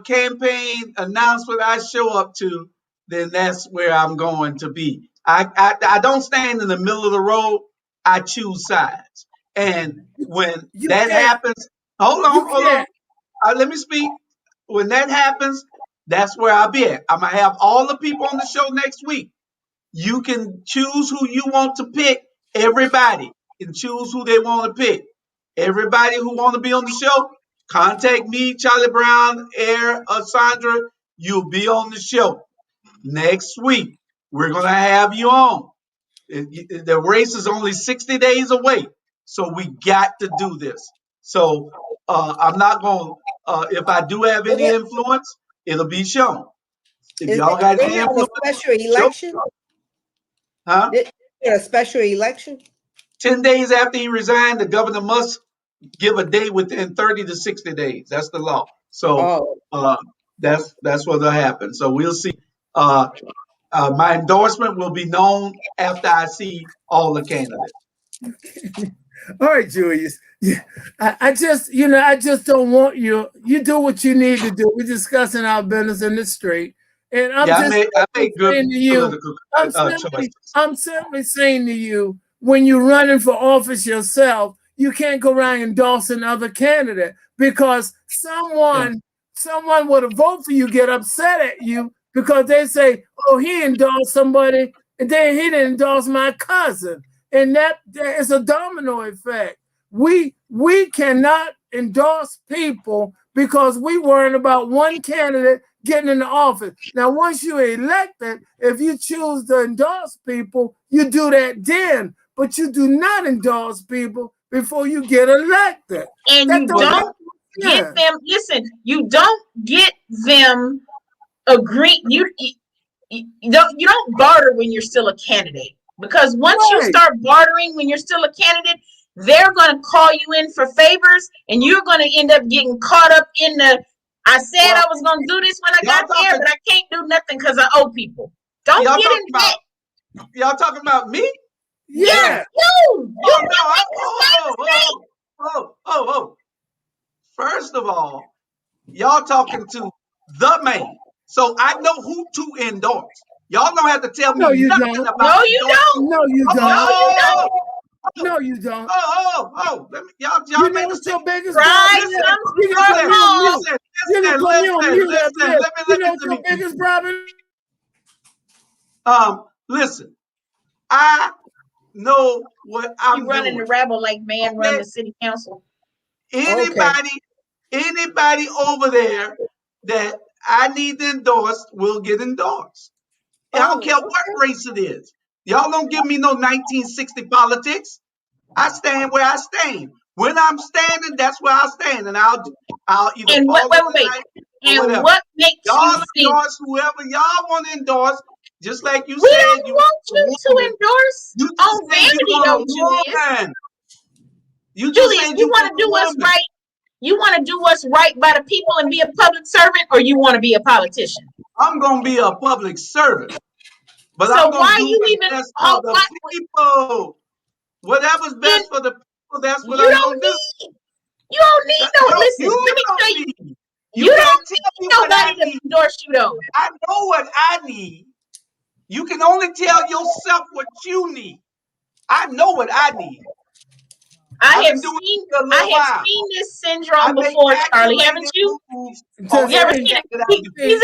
campaign announcement I show up to, then that's where I'm going to be. I don't stand in the middle of the road. I choose sides. And when that happens, hold on. Let me speak. When that happens, that's where I'll be at. I'm going to have all the people on the show next week. You can choose who you want to pick. Everybody can choose who they want to pick. Everybody who want to be on the show, contact me, Charlie Brown, Air, Sandra. You'll be on the show next week. We're going to have you on. The race is only 60 days away, so we got to do this. So I'm not going to, if I do have any influence, it'll be shown. If y'all got any influence. A special election? Huh? A special election? 10 days after he resigned, the governor must give a date within 30 to 60 days. That's the law. So that's what'll happen. So we'll see. My endorsement will be known after I see all the candidates. All right, Julius. Yeah, I just don't want you. You do what you need to do. We're discussing our business in the street, and I'm simply saying to you, when you're running for office yourself, you can't go around endorsing other candidates because someone with a vote for you get upset at you because they say, "Oh, he endorsed somebody, and then he didn't endorse my cousin," and that is a domino effect. We cannot endorse people because we worrying about one candidate getting in the office. Now, once you're elected, if you choose to endorse people, you do that then, but you do not endorse people before you get elected. And you don't get them. Listen, you don't get them agree. You don't barter when you're still a candidate, because once you start bartering when you're still a candidate, they're going to call you in for favors, and you're going to end up getting caught up in the. I said I was going to do this when I got there, but I can't do nothing because I owe people. Don't get in that. Y'all talking about me? Yeah. Oh. First of all, y'all talking to the man. So I know who to endorse. Y'all don't have to tell No, me you nothing don't. about No, you endorsement. don't. No, you don't. No, you don't. No, you don't. Let me, y'all You know make a what's your statement. biggest Pride problem? Listen, comes You can before a put me on fall. mute. You can put me on mute after this. You know what your biggest problem? Listen, I know what You I'm running doing. the Rabble like man run Okay? the city council. Okay. Anybody over there that I need to endorse will get endorsed. I don't Oh, care what race it is. Y'all don't give me no 1960 politics. I stand where I stand. When I'm standing, that's where I stand, and I'll either And fall in wait. line or And whatever. what makes you Y'all think endorse whoever y'all want to endorse. Just like you we said, don't you want want you a to woman. endorse You just on said you vanity want a though, Julius? woman. You just Julius, said you you want want to a do what's woman. right? You want to do what's right by the people and be a public servant, or you want to be a politician? I'm gonna be a public servant, but So I'm gonna why do you what's even best for the why, people. Whatever's then best for the people, that's what you I'm don't gonna do. need you don't need no No, listen, you let me tell don't you, need. You you don't can't tell need me what I nobody to need. endorse you though. I know what I need. You can only tell yourself what you need. I know what I need. I've been doing this a little I have while. seen this I syndrome make before, Charlie, haven't calculated you? moves To on You ever see, seen it? everything that I do. see, He's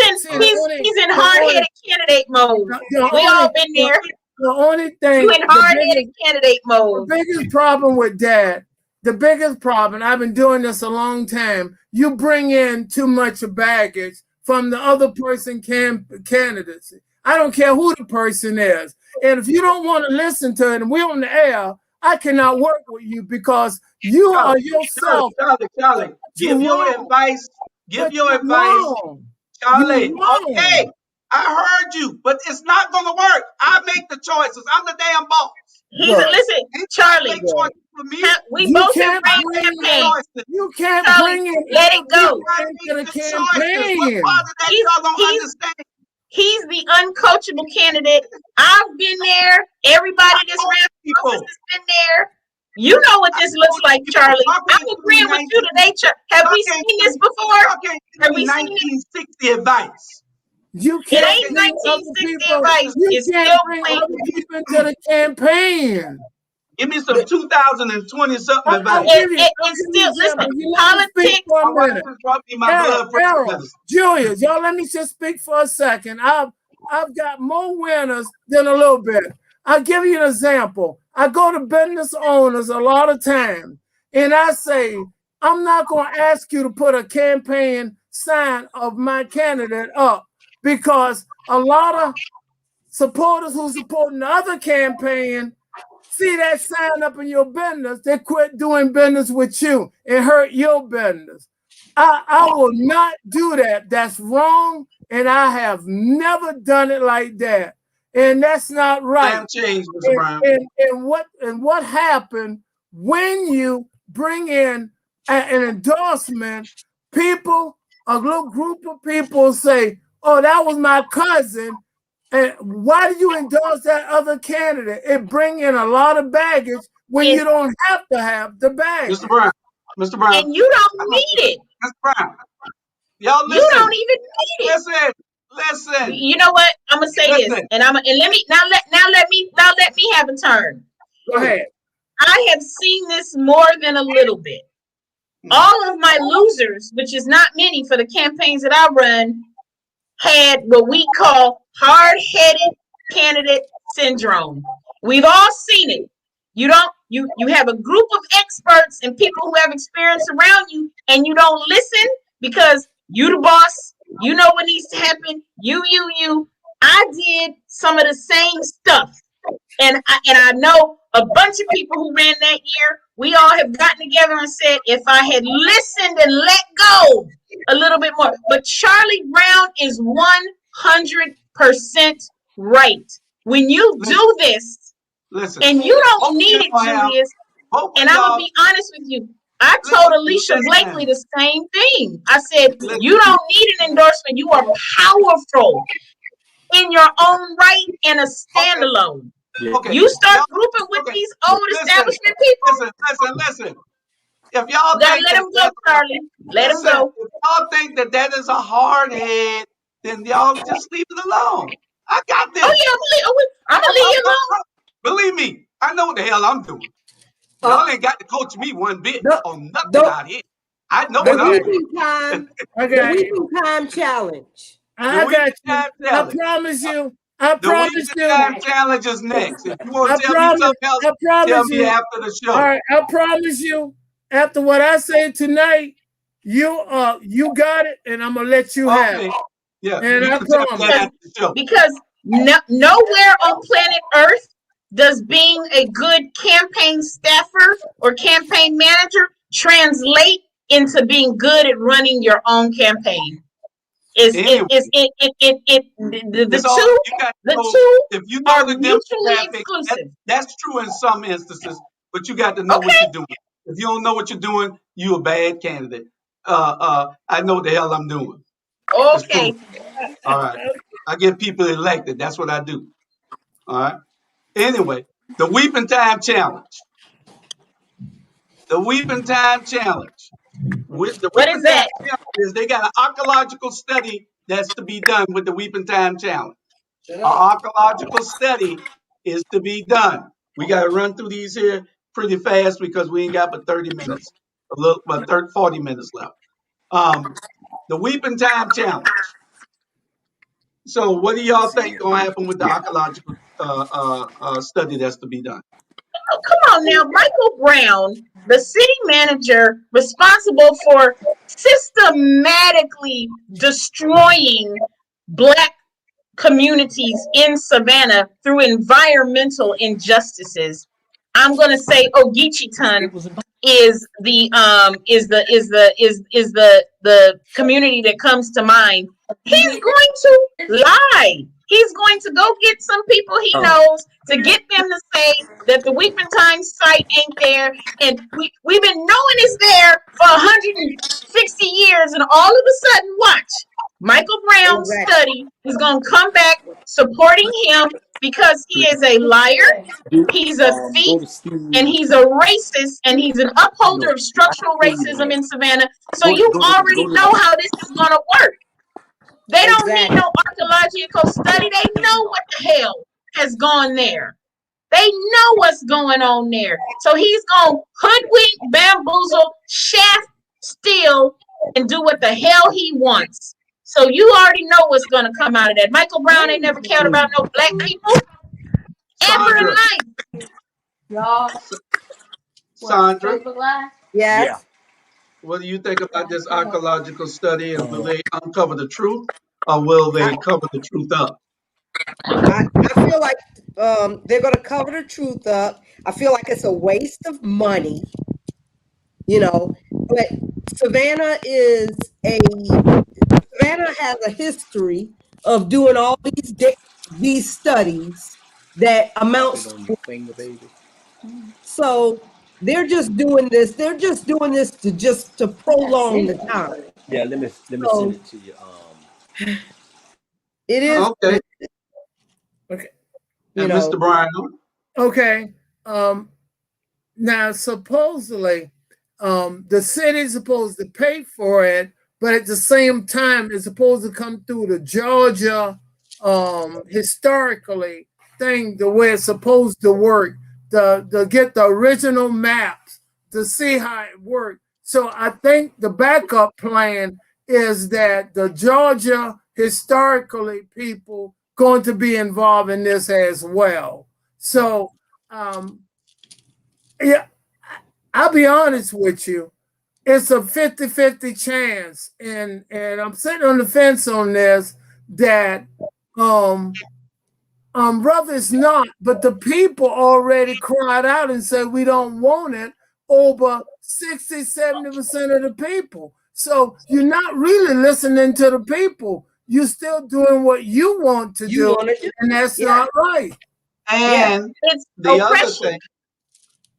in the only, hard-headed candidate mode. We all been the, there. the only You thing, in hard-headed candidate the mode. biggest problem with that, the biggest problem, I've been doing this a long time, you bring in too much baggage from the other person candidacy. I don't care who the person is. And if you don't want to listen to it and we're on the air, I cannot work with you because you are yourself Charlie, too give your wrong. advice. Give But your you're advice, wrong. You're Charlie. wrong. Okay, I heard you, but it's not gonna work. I make the choices. I'm the damn boss. Good. Listen, Ain't nobody Charlie. make choices for me. We You both have can't ran I bring make the in campaigns. choices. Charlie, in let other it people go. I into make the the choices. What campaign. part of that He's y'all don't he's understand? he's the uncoachable candidate. I've been there. Everybody I that's coach ran for office people. has been there. You know what I this looks coach like, people. Charlie. Y'all I'm can't give me agreeing with you 19. today. Have Y'all we can't seen give this me. before? Y'all can't give Have me we seen it? 1960 advice. You It can't ain't bring other 1960 people. advice. You It's can't still bring plain. other people into the campaign. Give me some 2020 something I'll advice. give you. I'll It's give you still an example. listen. You let me speak Politics. for My a wife minute. just brought me my blood pressure Errol, medicine. Julius, y'all let me just speak for a second. I've got more winners than a little bit. I'll give you an example. I go to business owners a lot of times, and I say, I'm not going to ask you to put a campaign sign of my candidate up because a lot of supporters who supporting the other campaign see that sign up in your business, they quit doing business with you and hurt your business. I will not do that. That's wrong. And I have never done it like that. And that's not right. Damn change, Mr. Brown. And what happened when you bring in an endorsement, people, a little group of people say, oh, that was my cousin. And why do you endorse that other candidate? It bring in a lot of baggage when you don't have to have the baggage. Mr. Brown. Mr. Brown. And you don't need it. Mr. Brown. Y'all You don't listen. even need it. Listen. You know what? I'm gonna say this, Listen. and let me have a turn. Go ahead. I have seen this more than a little bit. All of my losers, which is not many for the campaigns that I run, had what we call hard-headed candidate syndrome. We've all seen it. You have a group of experts and people who have experience around you, and you don't listen because you the boss. You know what needs to happen. You. I did some of the same stuff. And I know a bunch of people who ran that year. We all have gotten together and said, if I had listened and let go a little bit more. But Charlie Brown is 100% right. When you do this, and you don't need it, Julius, and I'm going to be honest with you, I told Alicia Blakely the same thing. I said, you don't need an endorsement. You are powerful in your own right and a standalone. Okay. You start grouping with these old establishment people. Listen. If y'all gotta let them go, Charlie. Let them go. If y'all think that is a hard head, then y'all just leave it alone. I got this. Oh yeah, I'm gonna leave you alone. Believe me, I know what the hell I'm doing. Y'all ain't got to coach me one bit The, on nothing the, out here. I know the what I'm doing. weeping time, I the got you. weeping time challenge. The I weeping got you. time I challenge. promise you. I The promise weeping you. time challenge is next. If you want I to tell me promise. something else, I tell promise me you. after the All show. right. I promise you. After what I say tonight, you got it, and I'm gonna let you have Okay. it. Yeah, And you I can tell me that promise. after the show. Because nowhere on planet Earth does being a good campaign staffer or campaign manager translate into being good at running your own campaign. Anyway, The it's all two you got to the know. two If you know are the mutually demographic, exclusive. that's true in some instances, but you got to know what Okay. you're doing. If you don't know what you're doing, you a bad candidate. I know what the hell I'm doing. It's true. Okay. All right. I get people elected. That's what I do. All right. Anyway, the Weeping Time Challenge. The Weeping Time Challenge. With the What is Weeping Time that? Challenge is they got an archaeological study that's to be done with the Weeping Time Challenge. An archaeological study is to be done. We got to run through these here pretty fast because we ain't got but 30 minutes, but 30, 40 minutes left. The Weeping Time Challenge. So, what do y'all think gonna happen with the archaeological study that's to be done? Oh, come on now. Michael Brown, the city manager responsible for systematically destroying Black communities in Savannah through environmental injustices. I'm gonna say Ogeechiton is the community that comes to mind. He's going to lie. He's going to go get some people he knows to get them to say that the Weeping Time site ain't there, and we've been knowing it's there for 160 years, and all of a sudden, watch. Michael Brown's Exactly. study is going to come back supporting him because he is a liar, he's a thief, and he's a racist, and he's an upholder of structural racism in Savannah. So you already know how this is going to work. They don't need Exactly. no archaeological study. They know what the hell has gone there. They know what's going on there. So he's going to hoodwink, bamboozle, shaft, steal, and do what the hell he wants. So you already know what's going to come out of that. Michael Brown ain't never cared about no Black people ever in Sandra, life. Sandra, Yes. what do you think about this archaeological study, and will they uncover the truth, or will I, they cover the truth up? I feel like they're going to cover the truth up. I feel like it's a waste of money, but Savannah is a Savannah has a history of doing all these studies that amounts. So they're just doing this. They're just doing this to prolong the time. So it is what Okay, it is, Okay. you and know. Mr. Brian, Okay. Now supposedly, the city's supposed to pay for it, but at the same time, it's supposed to come through the Georgia historically thing the way it's supposed to work, to get the original maps to see how it worked. So I think the backup plan is that the Georgia historically people going to be involved in this as well. So yeah, I'll be honest with you. It's a 50-50 chance. And I'm sitting on the fence on this that brother, it's not, but the people already cried out and said we don't want it, over 60-70% of the people. So you're not really listening to the people. You're still doing what you want to You do, want to do, and that's yeah, not right. yeah, and It's the other oppression. thing,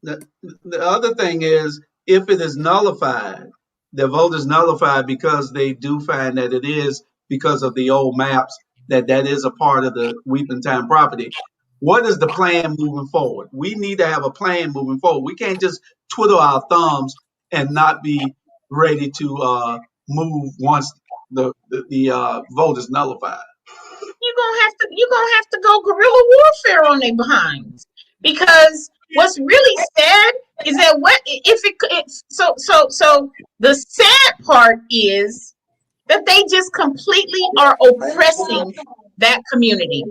the, the other thing is, if it is nullified, the vote is nullified because they do find that it is because of the old maps that is a part of the Weeping Time property. What is the plan moving forward? We need to have a plan moving forward. We can't just twiddle our thumbs and not be ready to move once the vote is nullified. you're gonna have to go guerrilla warfare on their behinds. Because what's really sad is that so the sad part is that they just completely are oppressing that community.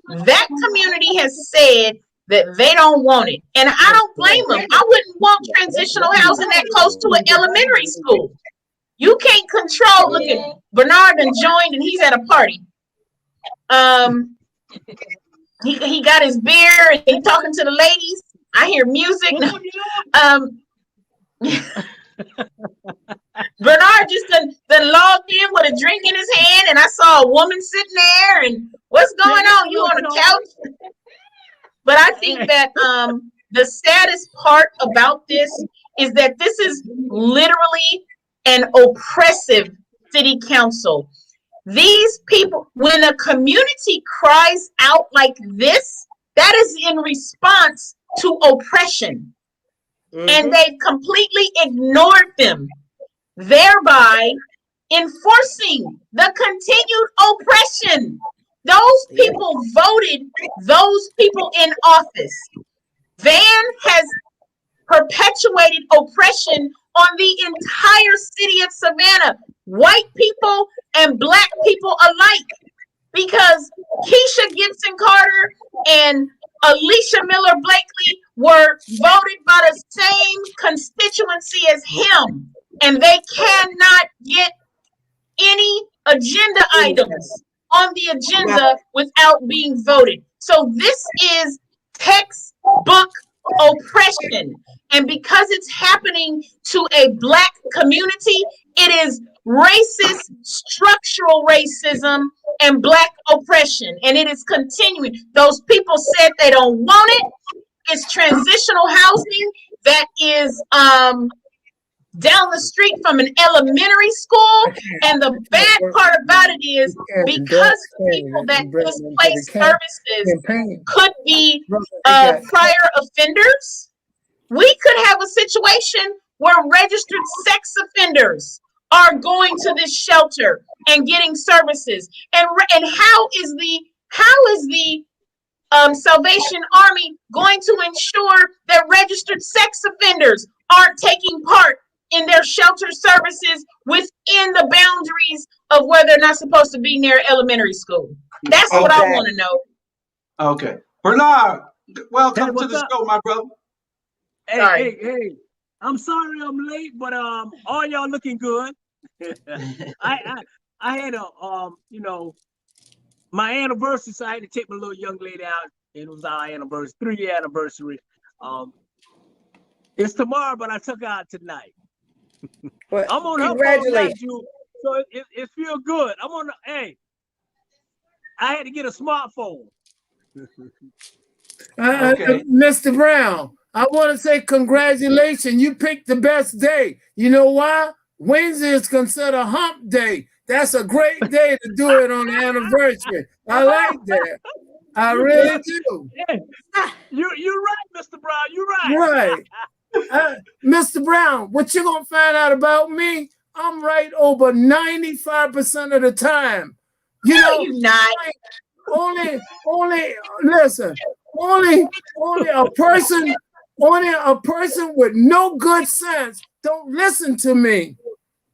That community has said that they don't want it. And I don't blame them. I wouldn't want transitional housing that close to an elementary school. You can't control. Look at Bernard and joined and he's at a party. He got his beer and he's talking to the ladies. I hear music. Bernard just done logged in with a drink in his hand, and I saw a woman sitting there. And what's going on? You on the couch? But I think that the saddest part about this is that this is literally an oppressive city council. These people, when a community cries out like this, that is in response to oppression. And they've completely ignored them, thereby enforcing the continued oppression. Those people voted those people in office. Van has perpetuated oppression on the entire city of Savannah, white people and black people alike, because Keisha Gibson Carter and Alicia Miller Blakely were voted by the same constituency as him, and they cannot get any agenda items on the agenda without being voted. So this is textbook oppression, and because it's happening to a black community, it is racist, structural racism, and black oppression, and it is continuing. Those people said they don't want it. It's transitional housing that is down the street from an elementary school, and the bad part about it is because people that displace services could be prior offenders, we could have a situation where registered sex offenders are going to this shelter and getting services. And how is the Salvation Army going to ensure that registered sex offenders aren't taking part in their shelter services within the boundaries of where they're not supposed to be near elementary school? That's what I want to know. Okay. Bernard, welcome to the show, my brother. Hey. I'm sorry I'm late, but all y'all looking good. I had my anniversary, so I had to take my little young lady out. It was our anniversary, 3-year anniversary. It's tomorrow, but I took her out tonight. Well, I'm on her congratulations. phone, so it feels good. I had to get a smartphone. Mr. Brown, I want to say congratulations. You picked the best day. You know why? Wednesday is considered hump day. That's a great day to do it on the anniversary. I like that. I really do. You're right, Mr. Brown. You're right. Right. Mr. Brown, what you're going to find out about me, I'm right over 95% of the time. You know, you're not. Only a person with no good sense don't listen to me.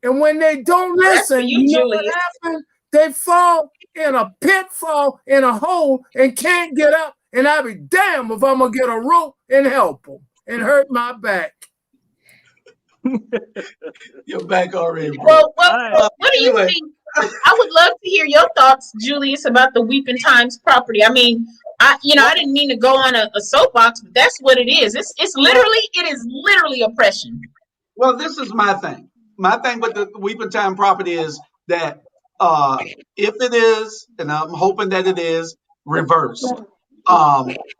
And when they don't listen, you know what happens? They fall in a pitfall, in a hole, and can't get up. And I'll be damned if I'm going to get a rope and help them and hurt my back. Your back already broke. Well, what do you think? I would love to hear your thoughts, Julius, about the Weeping Times property. I mean, I didn't mean to go on a soapbox, but that's what it is. It is literally oppression. Well, this is my thing. My thing with the Weeping Time property is that if it is, and I'm hoping that it is, reversed,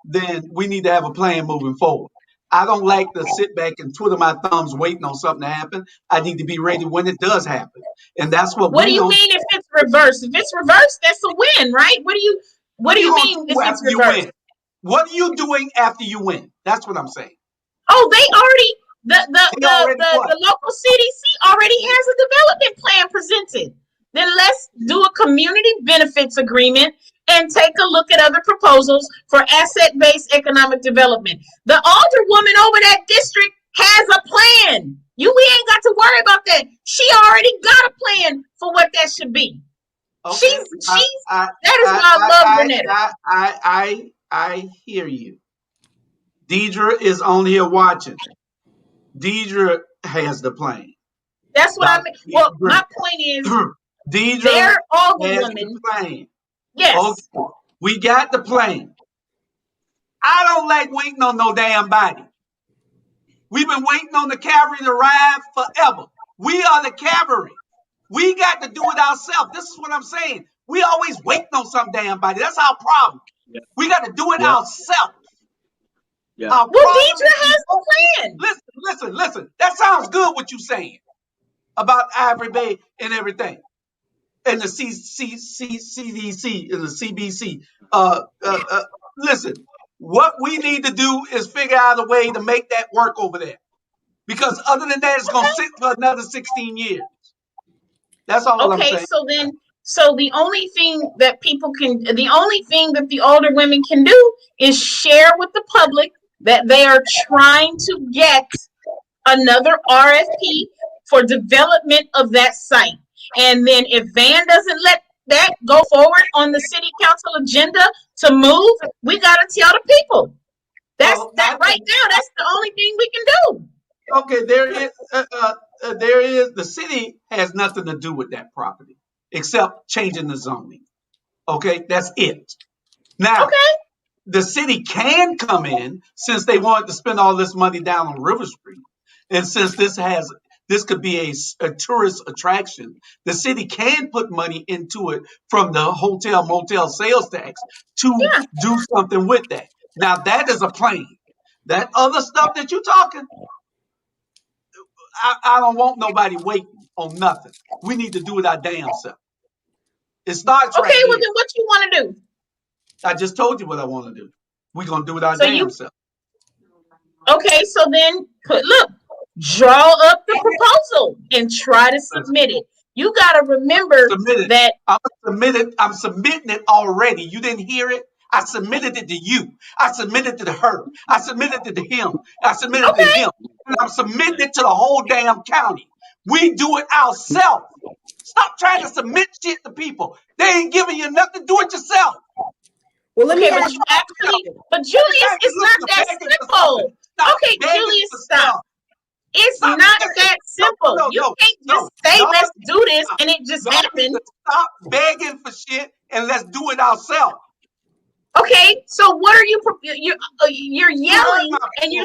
then we need to have a plan moving forward. I don't like to sit back and twiddle my thumbs waiting on something to happen. I need to be ready when it does happen. And that's what do you mean if it's reversed? If it's reversed, that's a win, right? What do you mean if it's reversed? What are you doing after you win? That's what I'm saying. Oh, they already the local CDC already has a development plan presented. then let's do a community benefits agreement and take a look at other proposals for asset-based economic development. The alderwoman over that district has a plan. We ain't got to worry about that. She already got a plan for what that should be. Okay. That is why I love Renetta. I hear you. Deidre is on here watching. Deidre has the plan. That's what I mean. Well, my point is, Deidre they're all the has women. the plan. Yes. Okay. We got the plan. I don't like waiting on no damn body. We've been waiting on the cavalry to arrive forever. We are the cavalry. We got to do it ourselves. This is what I'm saying. We always waiting on some damn body. That's our problem. Yeah. We got to do it ourselves. Yeah. Well, Deidre has the plan. Listen. That sounds good what you're saying about Ivory Bay and everything. And the CDC and the CBC. Listen, what we need to do is figure out a way to make that work over there. Because other than that, it's going to sit for another 16 years. That's all I'm saying. Okay, so the only thing that the older women can do is share with the public that they are trying to get another RFP for development of that site. And then if Van doesn't let that go forward on the city council agenda to move, we got to tell the people. Right now, that's the only thing we can do. Okay, there is the city has nothing to do with that property except changing the zoning. Okay, that's it. Now, the city can come in since they wanted to spend all this money down on River Street, and since this could be a tourist attraction, the city can put money into it from the hotel motel sales tax to do something with that. Now that is a plan. That other stuff that you're talking, I don't want nobody waiting on nothing. We need to do it our damn self. It starts right well here. then what you want to do? I just told you what I want to do. We're going to do it our damn self. Okay, so then draw up the proposal and try to submit it. You got to remember that I'm submitting it already. You didn't hear it? I submitted it to you. I submitted it to her. I submitted it to him. I submitted it to him. And I'm submitting it to the whole damn county. We do it ourselves. Stop trying to submit shit to people. They ain't giving you nothing. Do it yourself. Well, let me ask you. But Julius, it's not that simple. Okay, Julius, stop. It's not that simple. You can't just say, let's do this, and it just happened. Stop begging for shit and let's do it ourselves. Okay, so what are you're yelling and you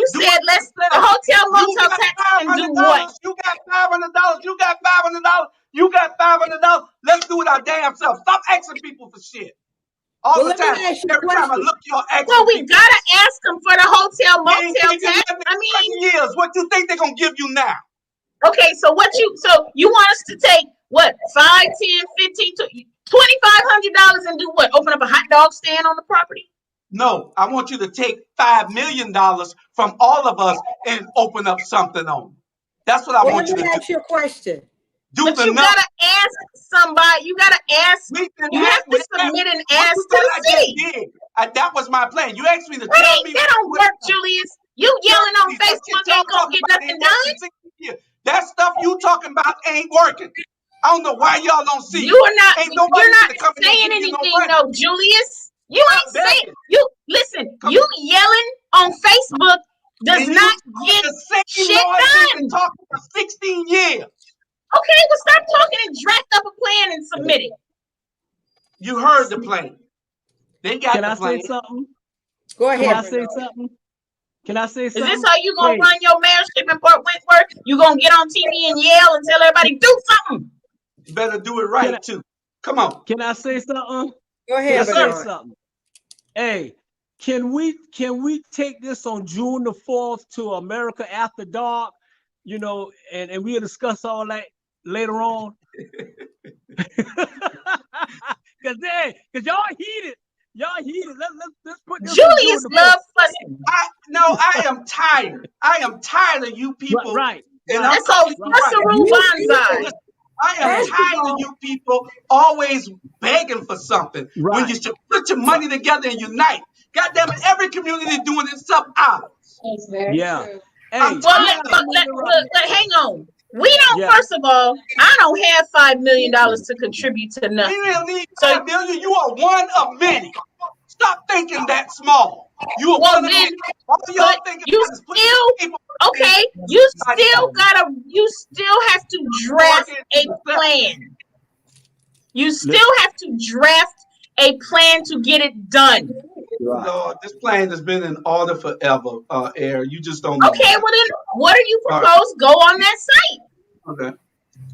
said let's the hotel motel tax and do what? You got $500. You got $500. You got $500. Let's do it our damn self. Stop asking people for shit. All the time. Every time I look, you're asking. Well, we gotta ask them for the hotel motel tax. I mean, years. What you think they're gonna give you now? Okay, so you want us to take what, $5, $10, $15, $2,500 and do what? Open up a hot dog stand on the property? No, I want you to take $5 million from all of us and open up something on. That's what I want you to do. Let me ask you a question. But you gotta ask somebody. You gotta ask. You have to submit an ask to the city. That was my plan. You asked me to tell me. That don't work, Julius. You yelling on Facebook ain't gonna get nothing done. That stuff you talking about ain't working. I don't know why y'all don't see. You're not saying anything, though, Julius. You ain't saying. Listen. You yelling on Facebook does not get shit done. Been talking for 16 years. Okay, well, stop talking and draft up a plan and submit it. You heard the plan. They got Can the I plan. say something? Go ahead. Can I say something? Can I say something? Is this how you gonna run your mayorship in Port Wentworth? You gonna get on TV and yell and tell everybody do something? You better do it right too. Come on. Can I say something? Go ahead. Can I say something? Hey, can we take this on June the 4th to America After Dark? You know, and we'll discuss all that later on. Cause y'all heated. Let's put this. Julius love fussing. I am tired. I am tired of you people. Right. That's called Fusaroo Banzai. I am First of tired of all, you people always begging for something when you Right. should put your money together and unite. God damn it, every community doing it sub ours. Yeah. I'm Hey, Well, you tired let, of gotta but it. let, interrupt look, me. hang on. We don't. Yeah. First of all, I don't have $5 million to contribute to We nothing. don't need So, 5 million. You are one of many. Stop thinking that small. You are well, one of then, many. All but y'all thinking you about is putting still people in okay. You still have to draft working a themselves. plan. You still have to draft a plan to get it done. Right. Lord, this plan has been in order forever, Air. You just don't know Okay, that. well then, what do you All right. propose? Go on that site. Okay.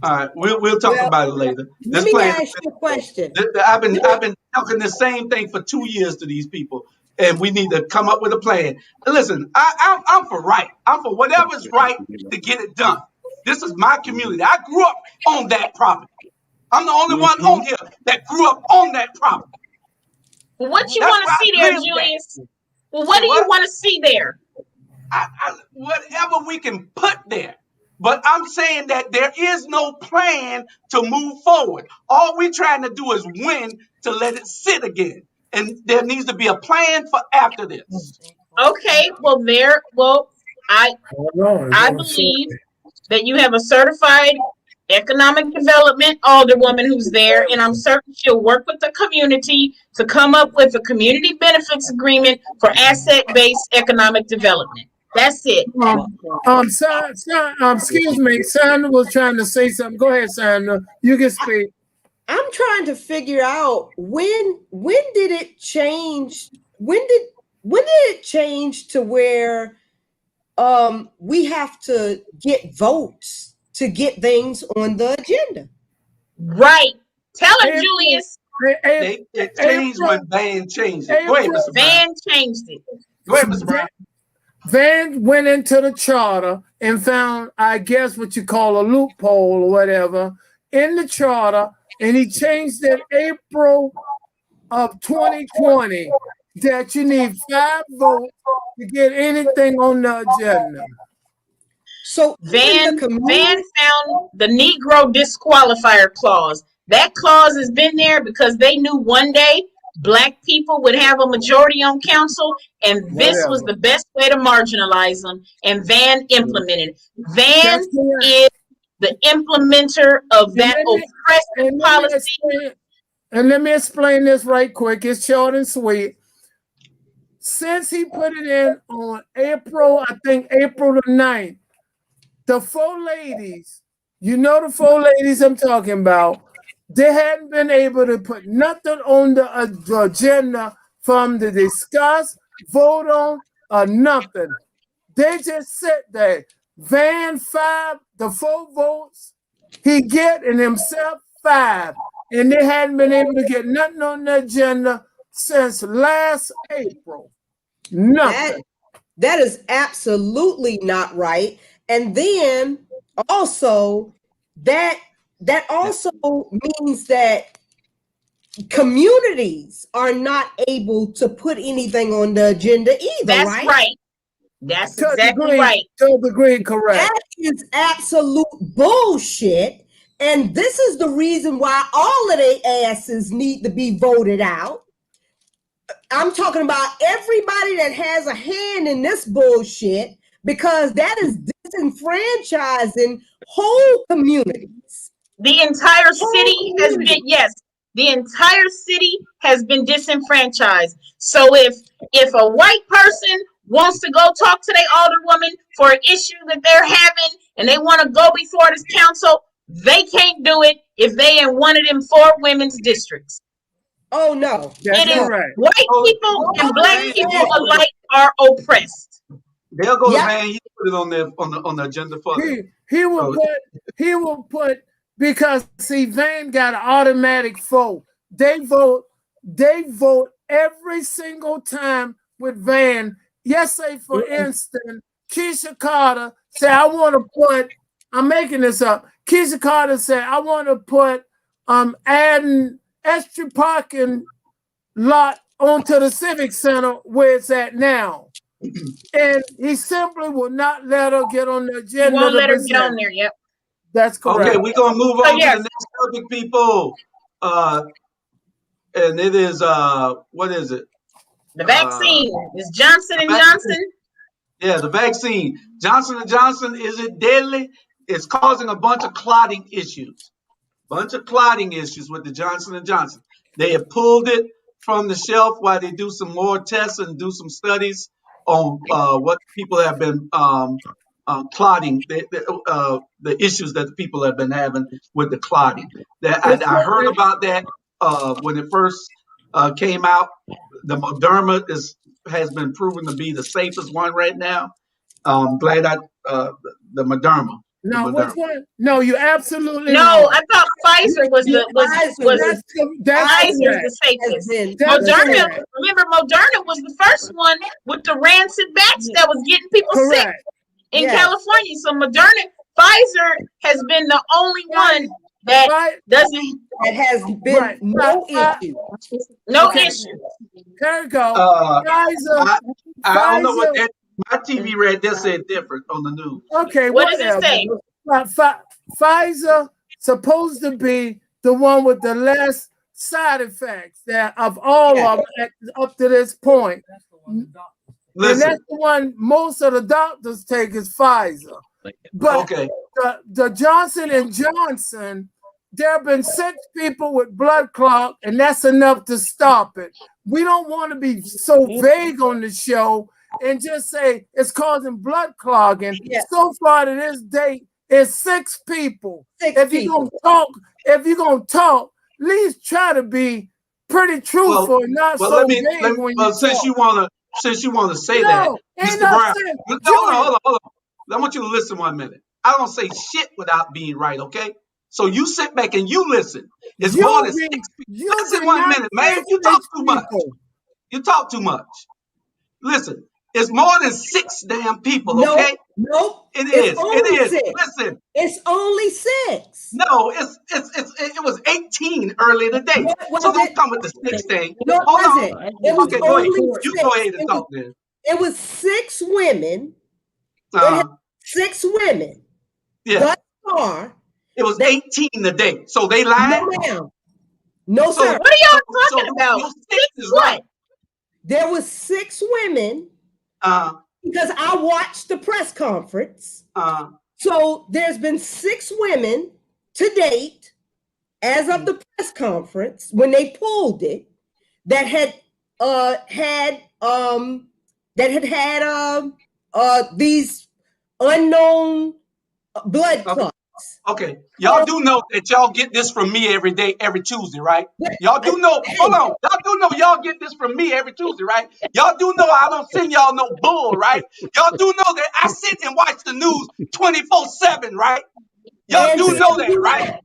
All right. We'll talk well, about it later. let This me plan. ask you a question. I've been talking the same thing for 2 years to these people, and we need to come up with a plan. And listen, I'm for right. I'm for whatever's right to get it done. This is my community. I grew up on that property. I'm the only one Mm-hmm. on here that grew up on that property. Well, what you That's want to where I see there, lived at. Julius? Well, what Say do you what? want to see there? Whatever we can put there. But I'm saying that there is no plan to move forward. All we're trying to do is win to let it sit again. And there needs to be a plan for after this. Okay, well I Hold on, I hold on. believe that you have a certified economic development alderwoman who's there, and I'm certain she'll work with the community to come up with a community benefits agreement for asset-based economic development. That's it. Excuse me. Sandra was trying to say something. Go ahead, Sandra. You can speak. I'm trying to figure out when did it change? When did it change to where we have to get votes to get things on the agenda? Right. Tell her, April, Julius. It changed April, when Van changed it. Go ahead, April. Mr. Brown. Van changed it. Go ahead, Mr. Brown. Van went into the charter and found, I guess, what you call a loophole or whatever in the charter, and he changed it April of 2020 that you need 5 votes to get anything on the agenda. So even the Van community, found the Negro disqualifier clause. That clause has been there because they knew one day black people would have a majority on council, and this was Whatever. the best way to marginalize them. And Van implemented. Van That's correct. is the implementer of And that let me, oppressive and let me policy. explain, and let me explain this right quick. It's short and sweet. Since he put it in on April, I think April the 9th, the 4 ladies, you know the 4 ladies I'm talking about, they hadn't been able to put nothing on the agenda from to discuss, vote on, or nothing. They just sit there. Van 5, the 4 votes he get, and himself 5. And they hadn't been able to get nothing on the agenda since last April. Nothing. that is absolutely not right. And then also that also means that communities are not able to put anything on the agenda either, That's right? right. That's To a exactly degree, right. to a degree, correct. That is absolute bullshit. And this is the reason why all of their asses need to be voted out. I'm talking about everybody that has a hand in this bullshit, because that is disenfranchising whole communities. The entire city Whole has been, communities. yes, the entire city has been disenfranchised. So if a white person wants to go talk to their alderwoman for an issue that they're having and they want to go before this council, they can't do it if they in one of them 4 women's districts. Oh no. That's It is correct. white people and black Van, people alike are oppressed. they'll go to Yep. Van. You put it on the agenda for them. He will put because see Van got an automatic vote. They vote every single time with Van. Yes, say for instance, Keisha Carter said, I want to put, I'm making this up. Keisha Carter said, I want to put adding extra parking lot onto the Civic Center where it's at now. And he simply will not let her get on the You agenda won't to let her get present. on there. Yep. That's correct. Okay, we're gonna move So on to yes, the next subject, people. And it is what is it? the Uh, vaccine is Johnson the and vaccine. Johnson. Yeah, the vaccine. Johnson and Johnson. Is it deadly? It's causing a bunch of clotting issues. Bunch of clotting issues with the Johnson and Johnson. They have pulled it from the shelf while they do some more tests and do some studies on what people have been clotting, the issues that the people have been having with the clotting. That I heard about that when it first came out. The Moderna has been proven to be the safest one right now. Glad the Moderna. The No, which Moderna. one? No, you're absolutely No, wrong. I thought Pfizer was Yeah, the was Pfizer That's Pfizer's correct. the safest. been That's Moderna, correct. remember Moderna was the first one with the rancid bats that was getting people sick Correct. in Yes. California. So Moderna, Pfizer has been the only one that Right. doesn't That has been Right. no issue. no Okay. issue. There you go. Uh, Pfizer. I don't know what Pfizer. that. My TV read this said different on the news. Okay, What does it whatever. say? Pfizer supposed to be the one with the less side effects that of all Yeah. of them up to this point. And Listen, that's the one most of the doctors take is Pfizer. But okay, the Johnson and Johnson, there have been 6 people with blood clot, and that's enough to stop it. We don't want to be so vague on the show and just say it's causing blood clogging. Yeah. So far to this date, it's 6 people. Six If you're people. gonna talk, at least try to be pretty truthful and not well, so let me. vague when you Well, talk. since you wanna say that, No, ain't Mr. no Brown. sense. Hold Julius, on, hold on. I want you to listen 1 minute. I don't say shit without being right, okay? So you sit back and you listen. It's more than 6 people. you Listen did 1 not minute, man. say You talk 6 too much. people. You talk too much. Listen, it's more than 6 damn people, Nope. okay? Nope. It It's is. only It is. 6. Listen. It's only 6. No, it was 18 earlier today. No, it So don't wasn't. come with the 6 thing. No, it Hold wasn't. on. It was Okay, go ahead. only You 6. go ahead and talk then. It was 6 women. It Uh, had 6 women. yeah, Thus far, it was that 18 today. So they no lied. ma'am. No, So sir. What are y'all talking about? those 6 Six is what? right. There was 6 women because I watched the press conference. So there's been 6 women to date, as of the press conference, when they pulled it, that had these unknown blood clots. Okay, y'all do know that y'all get this from me every day, every Tuesday, right? Y'all do know. Hold on, y'all do know y'all get this from me every Tuesday, right? Y'all do know I don't send y'all no bull, right? Y'all do know that I sit and watch the news 24/7, right? Y'all And do so know that, do right? I.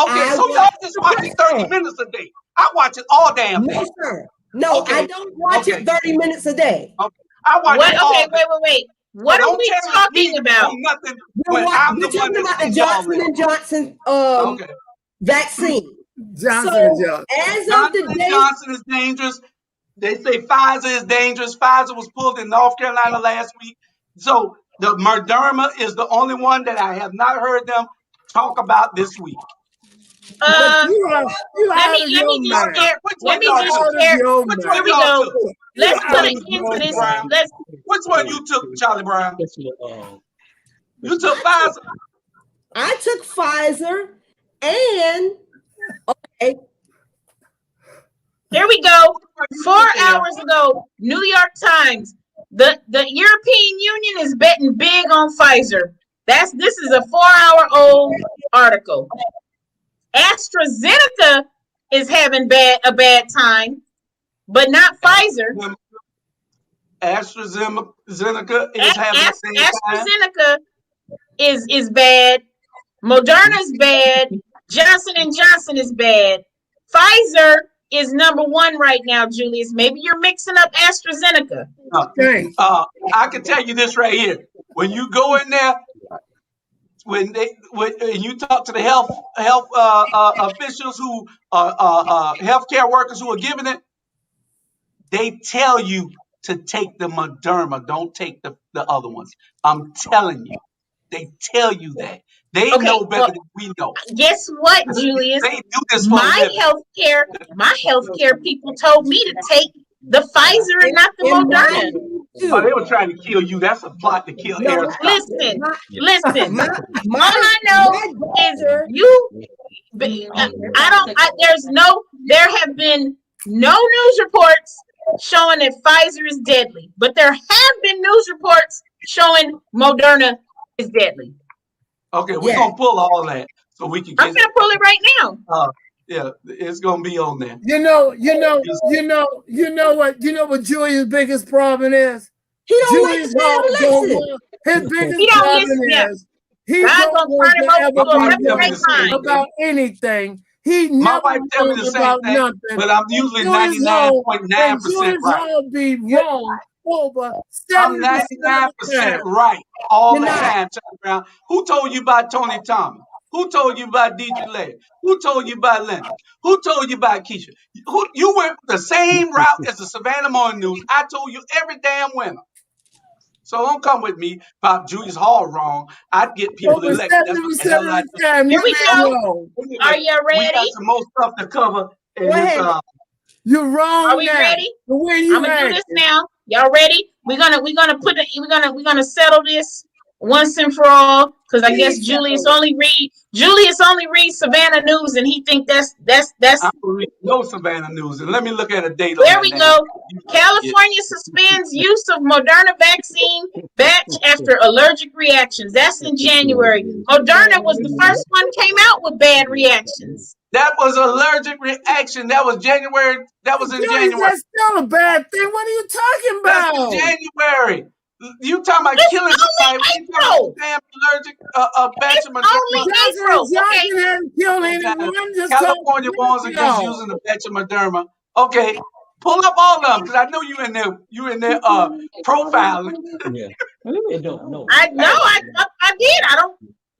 Okay, I so y'all watch just the watch press it 30 conference. minutes a day. I watch it all damn day. No, sir. No, Okay. I don't watch Okay. it 30 minutes a day. Okay, I watch What? it all Okay, day. wait. So What are don't we challenge talking me about? on nothing We're when I'm the talking one that about the sends y'all Johnson in. and Johnson Okay. vaccine. Johnson and So Johnson. as of Johnson and today, Johnson is dangerous. They say Pfizer is dangerous. Pfizer was pulled in North Carolina last week. So the Moderna is the only one that I have not heard them talk about this week. But you Let out of me your just mind. share. Which Let one me y'all just took? Out of share. your Which Here one mind. we y'all go. took? You Let's Which put out one an of you took, end to your this. Brown? mind. Let's. Which one you took, Charlie Brown? You took Pfizer. I took Pfizer and okay, Here we go. You 4 took the hell. hours ago, New York Times. The European Union is betting big on Pfizer. This is a 4-hour-old article. AstraZeneca is having a bad time, but not Pfizer. AstraZeneca is having a bad time. AstraZeneca is bad. Moderna's bad. Johnson and Johnson is bad. Pfizer is number 1 right now, Julius. Maybe you're mixing up AstraZeneca. Thanks. I can tell you this right here. When you go in there, when you talk to the health officials who healthcare workers who are giving it, they tell you to take the Moderna. Don't take the other ones. I'm telling you. They tell you that. They Okay, know better well, than we know. guess what, Julius? They do this for a living. My healthcare people told me to take the Pfizer and not the And Moderna. mine Oh, they too. were trying to kill you. That's a plot to kill No, Aaron Scott. Listen, my listen. my All I know my is doctor. you. There have been no news reports showing that Pfizer is deadly, but there have been news reports showing Moderna is deadly. Okay, we're Yeah. gonna pull all that so we can I'm get. gonna pull it right now. Yeah, it's gonna be on there. You know what Julius' biggest problem is? He don't like Julius the man Hall who don't listen. want, his biggest He don't problem listen. Yeah, is he God don't gonna want turn him to over ever to a My wife be tell me reprobate the wrong same mind. thing. about anything. He My never wife tell me wrong the same about thing, nothing. but I'm usually Julius Hall 99.9% right. be wrong over I'm 70% of the 99% time. right all You're the not. time, Charlie Brown. Who told you about Tony Thomas? Who told you about Dietrich Laird? Who told you about Leonard? Who told you about Keisha? You went the same route as the Savannah Morning News. I told you every damn winner. So don't come with me about Julius Hall wrong. I'd get people Over elected. 70% That's of what the hell I the do. time, Here you we be go. wrong. Are you We got ready? some more stuff to cover in Go this. ahead. You're wrong Are we now. ready? The way I'm you gonna do act. this now. Y'all ready? We're gonna settle this once and for all. Because I guess Please Julius settle only reads Savannah News, and he think that's I'm gonna read no Savannah News, and let me look at a date on there that we now. go. California suspends use of Moderna vaccine batch after allergic reactions. That's in January. Moderna was the first one came out with bad reactions. That was allergic reaction. That was January. That was in Julius, January. that's still a bad thing. What are you talking That's about? in January. You talking about It's killing somebody? only We talking about April. damn allergic a batch It's of only Moderna. April. Johnson Okay. Johnson hasn't killed Okay, now, anyone. Just California warns against using a batch of Moderna. Okay, pull up all of them because I know you in there. You in there profiling. Yeah. It don't know. I know I did.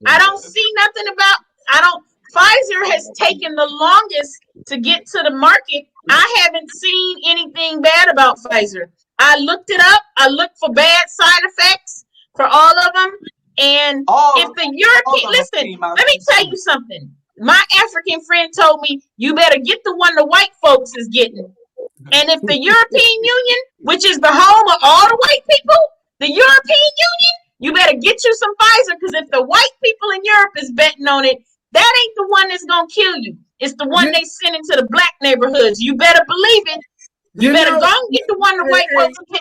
I don't see nothing about I don't Pfizer has taken the longest to get to the market. I haven't seen anything bad about Pfizer. I looked it up. I looked for bad side effects for all of them. And if the European listen, let me tell you something. My African friend told me you better get the one the white folks is getting. And if the European Union, which is the home of all the white people, the European Union, you better get you some Pfizer because if the white people in Europe is betting on it, that ain't the one that's gonna kill you. It's the one they send into the black neighborhoods. You better believe it. You better go and get the one the white folks get.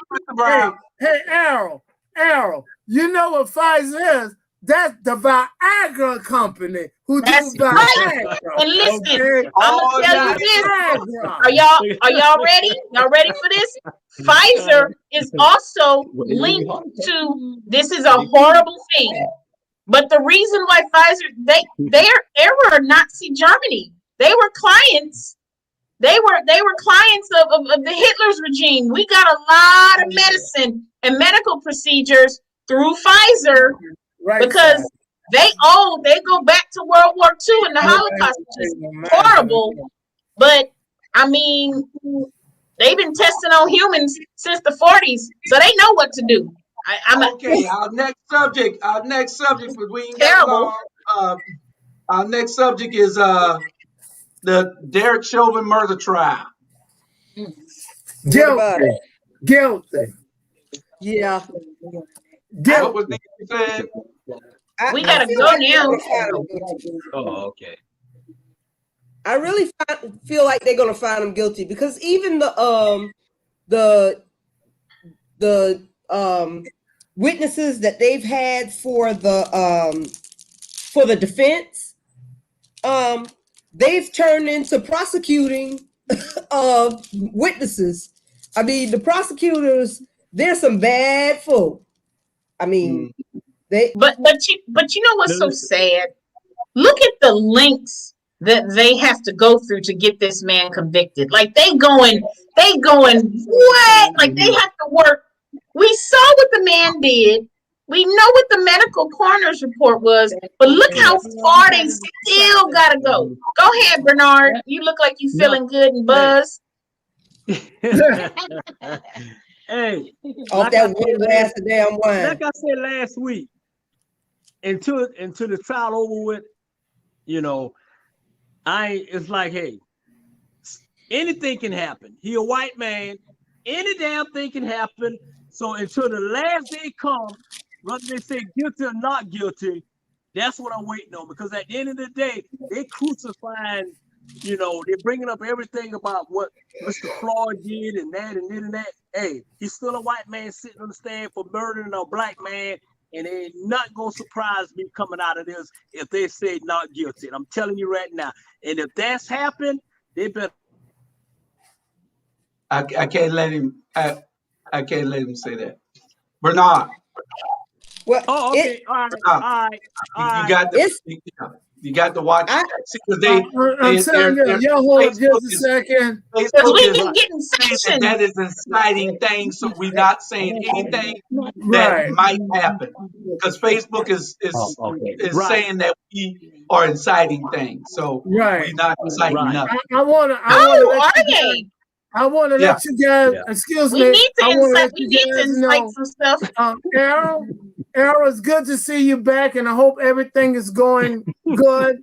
Hey, Errol, you know what Pfizer is? That's the Viagra company who do Viagra. Right. And listen, okay? I'm gonna tell you this. Are y'all ready? Y'all ready for this? Pfizer is also linked to this is a horrible thing. But the reason why Pfizer they were Nazi Germany. They were clients. They were clients of the Hitler's regime. We got a lot of medicine and medical procedures through Pfizer because they go back to World War II and the Holocaust, which is horrible. But I mean, they've been testing on humans since the 40s, so they know what to do. Okay, our next subject, but we ain't terrible. got long. Our next subject is the Derek Chauvin murder trial. Guilty. Yeah. What was Nick said? We gotta go now. Oh, okay. I really feel like they're gonna find him guilty because even the witnesses that they've had for the defense, they've turned into prosecuting of witnesses. I mean, the prosecutors, they're some bad folk. I mean, but you know what's so sad? Look at the lengths that they have to go through to get this man convicted. Like they going what? Like they have to work. We saw what the man did. We know what the medical coroner's report was, but look how far they still gotta go. Go ahead, Bernard. You look like you feeling good and buzzed. Hey, off that one glass of damn wine. like I said last week, until the trial over with, it's like, hey, anything can happen. He a white man, any damn thing can happen. So until the last day comes, whether they say guilty or not guilty, that's what I'm waiting on. Because at the end of the day, they crucifying, they're bringing up everything about what Mr. Floyd did and that and this and that. Hey, he's still a white man sitting on the stand for murdering a black man, and it ain't not gonna surprise me coming out of this if they say not guilty. And I'm telling you right now. And if that's happened, they better. I can't let him. I can't let him say that. Bernard. Well, Oh, okay. All right. You got to watch. See, because I'm telling you, y'all hold up just a second. Because we've been getting sanctions. That is inciting things, so we're not saying anything that might happen. Because Facebook is saying that we are inciting things, so we're not inciting nothing. I want to let you guys, excuse me. We need to incite some stuff. Errol, it's good to see you back, and I hope everything is going good.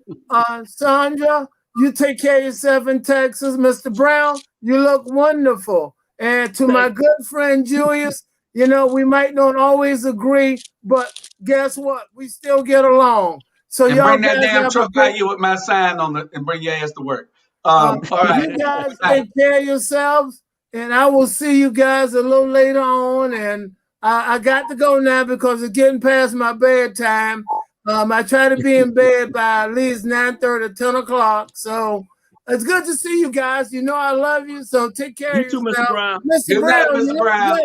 Sandra, you take care of yourself in Texas. Mr. Brown, you look wonderful. And to my good friend Julius, we might not always agree, but guess what? We still get along. So and y'all bring that damn truck out here with my sign on it and bring your ass to work. All right. You guys take care of yourselves, and I will see you guys a little later on. And I got to go now because it's getting past my bedtime. I try to be in bed by at least 9:30, 10 o'clock. So it's good to see you guys. I love you. So take care of yourself. Mr. Brown. Good night, Mr. Brown.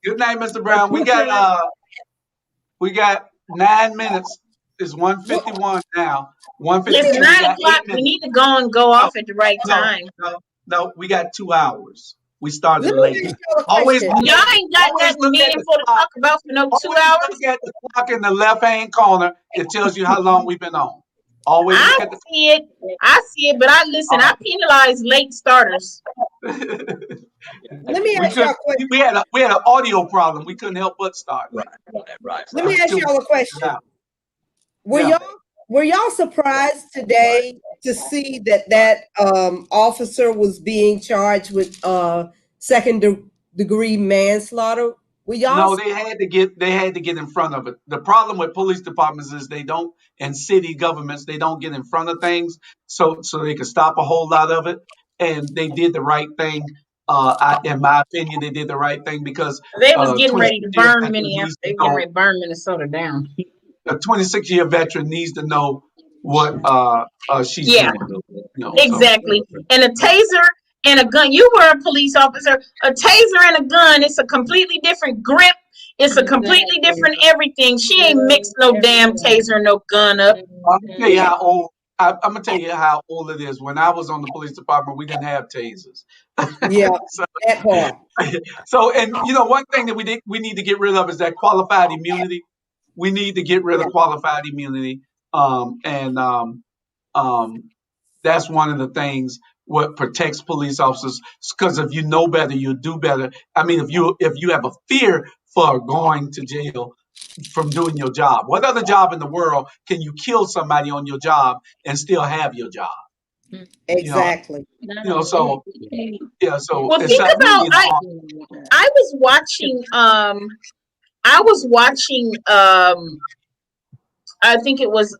Good night, Mr. Brown. We got 9 minutes. It's 1:51 now. 1:52. It's 9 o'clock. We need to go off at the right time. No, we got 2 hours. We started late. Always, y'all ain't got nothing meaningful to talk about for no 2 hours. Look at the clock in the left-hand corner. It tells you how long we've been on. I see it, but I penalize late starters. Let me ask y'all a question. We had an audio problem. We couldn't help but start. Right. Let me ask y'all a question. Were y'all surprised today to see that officer was being charged with second-degree manslaughter? No, they had to get in front of it. The problem with police departments is and city governments, they don't get in front of things so they can stop a whole lot of it. And they did the right thing. In my opinion, they did the right thing because they was getting ready to burn Minneapolis. They getting ready to burn Minnesota down. A 26-year veteran needs to know what she's doing. Exactly. And a taser and a gun. You were a police officer. A taser and a gun. It's a completely different grip. It's a completely different everything. She ain't mixed no damn taser, no gun up. I'm gonna tell you how old. I'm gonna tell you how old it is. When I was on the police department, we didn't have tasers. Yeah, that part. So, and one thing that we need to get rid of is that qualified immunity. We need to get rid of qualified immunity. That's one of the things what protects police officers. Because if you know better, you'll do better. I mean, if you have a fear for going to jail from doing your job, what other job in the world can you kill somebody on your job and still have your job? Exactly. So well, think about. I was watching. I think it was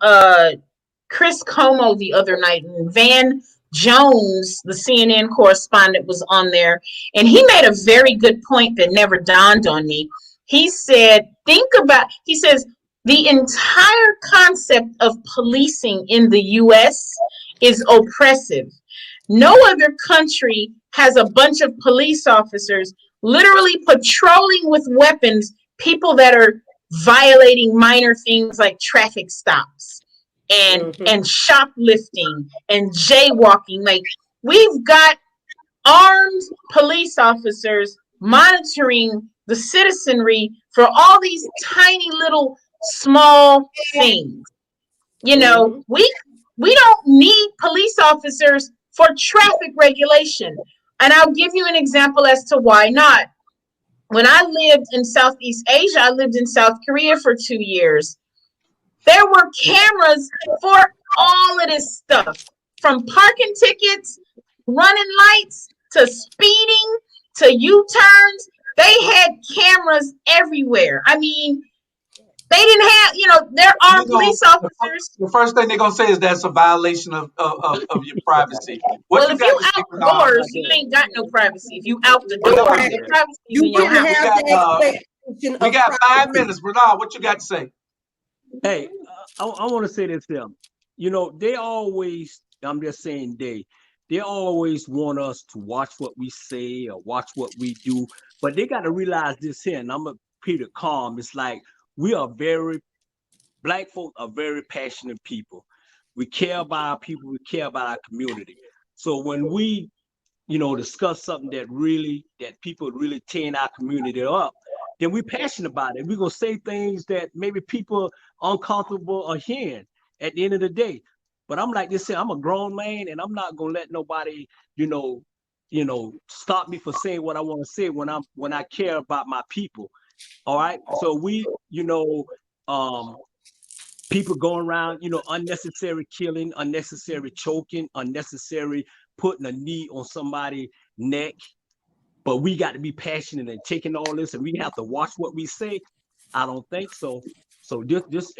Chris Como the other night, and Van Jones, the CNN correspondent, was on there, and he made a very good point that never dawned on me. He said, he says, the entire concept of policing in the U.S. is oppressive. No other country has a bunch of police officers literally patrolling with weapons people that are violating minor things like traffic stops and shoplifting and jaywalking. Like, we've got armed police officers monitoring the citizenry for all these tiny little small things. We don't need police officers for traffic regulation. And I'll give you an example as to why not. When I lived in Southeast Asia, I lived in South Korea for 2 years. There were cameras for all of this stuff, from parking tickets, running lights, to speeding, to U-turns. They had cameras everywhere. I mean, they didn't have, there are You know, police officers. the first thing they're gonna say is that's a violation of your privacy. What Well, you if got you to say, Bernard? outdoors, you ain't got no privacy. If you out the Well, no, door, Right. your privacy is You in your wouldn't house. have the expectation we of got 5 privacy. minutes, Bernard. What you got to say? Hey, I want to say this to them. They always, I'm just saying they always want us to watch what we say or watch what we do, but they got to realize this here, and I'm a Peter calm. It's like black folk are very passionate people. We care about our people, we care about our community. So when we, discuss something that people really tearing our community up, then we're passionate about it. We're gonna say things that maybe people are uncomfortable or hearing at the end of the day. But I'm like this, I'm a grown man, and I'm not gonna let nobody, stop me for saying what I want to say when I care about my people. All right. So people going around, unnecessary killing, unnecessary choking, unnecessary putting a knee on somebody's neck. But we got to be passionate and taking all this, and we have to watch what we say. I don't think so. So this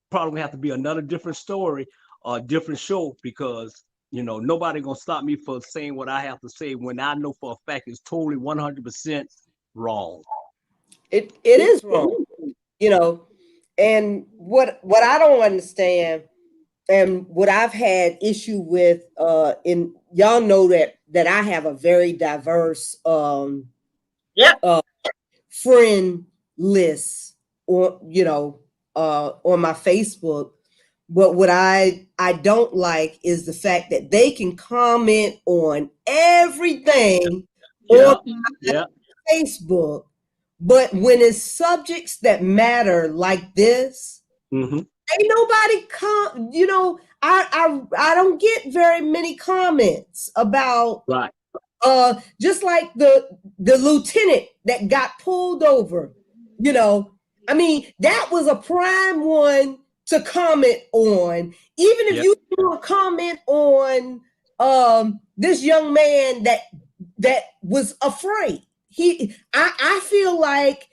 probably gonna have to be another different story or a different show, because nobody gonna stop me for saying what I have to say when I know for a fact it's totally 100% wrong. It is wrong, and what I don't understand, and what I've had issue with, in y'all know that I have a very diverse friend list, or on my Facebook. But what I don't like is the fact that they can comment on everything on Facebook, but when it's subjects that matter like this, ain't nobody I don't get very many comments about Right. Just like the lieutenant that got pulled over. I mean, that was a prime one to comment on. Even if you do a comment on this young man that was afraid. I feel like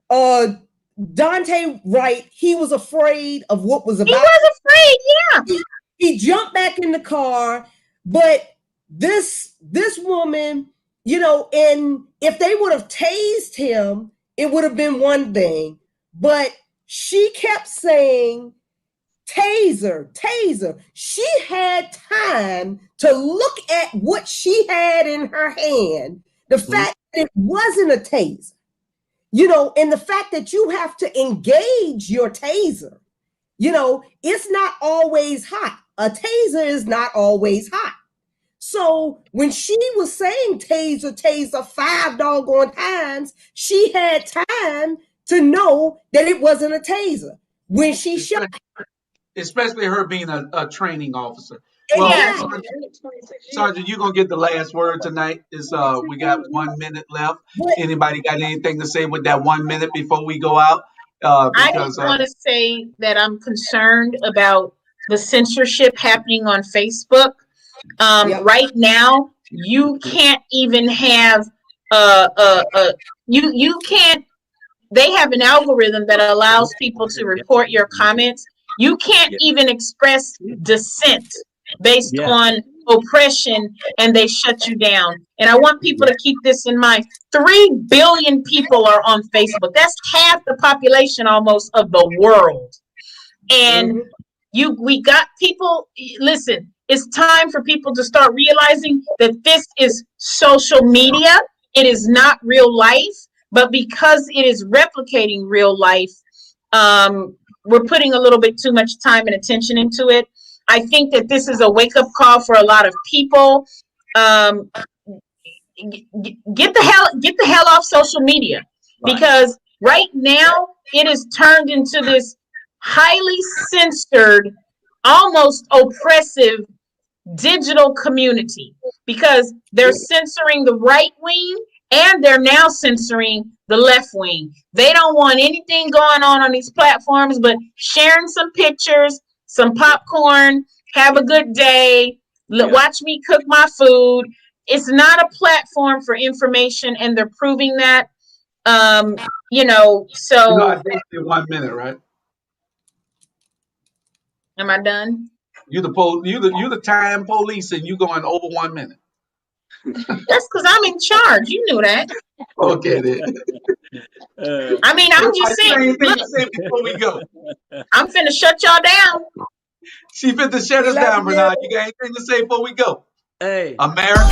Dante Wright, he was afraid of what was about. He was afraid, yeah. He jumped back in the car, but this woman, and if they would have tased him, it would have been one thing. But she kept saying, taser, taser. She had time to look at what she had in her hand. The fact that it wasn't a taser, and the fact that you have to engage your taser, it's not always hot. A taser is not always hot. So when she was saying taser, taser 5 doggone times, she had time to know that it wasn't a taser when she shot. Especially her being a training officer. Well, Sergeant, you're gonna get the last word tonight. We got 1 minute left. Anybody got anything to say with that 1 minute before we go out? I just want to say that I'm concerned about the censorship happening on Facebook. Right now, you can't even have you can't. They have an algorithm that allows people to report your comments. You can't even express dissent based on oppression, and they shut you down. And I want people to keep this in mind. 3 billion people are on Facebook. That's half the population almost of the world. And we got people, listen, it's time for people to start realizing that this is social media. It is not real life, but because it is replicating real life, we're putting a little bit too much time and attention into it. I think that this is a wake-up call for a lot of people. Get the hell off social media, because right now it is turned into this highly censored, almost oppressive digital community, because they're censoring the right wing And they're now censoring the left wing. They don't want anything going on these platforms but sharing some pictures, some popcorn, have a good day, watch me cook my food. It's not a platform for information, and they're proving that. You know, so. You know, I dated you 1 minute, right? Am I done? You the time police, and you going over 1 minute. That's because I'm in charge. You knew that. Okay, then. I mean, I'm just saying. Anything to say before we go? I'm finna shut y'all down. She finna shut us down, Bernard. You got anything to say before we go? Hey. America.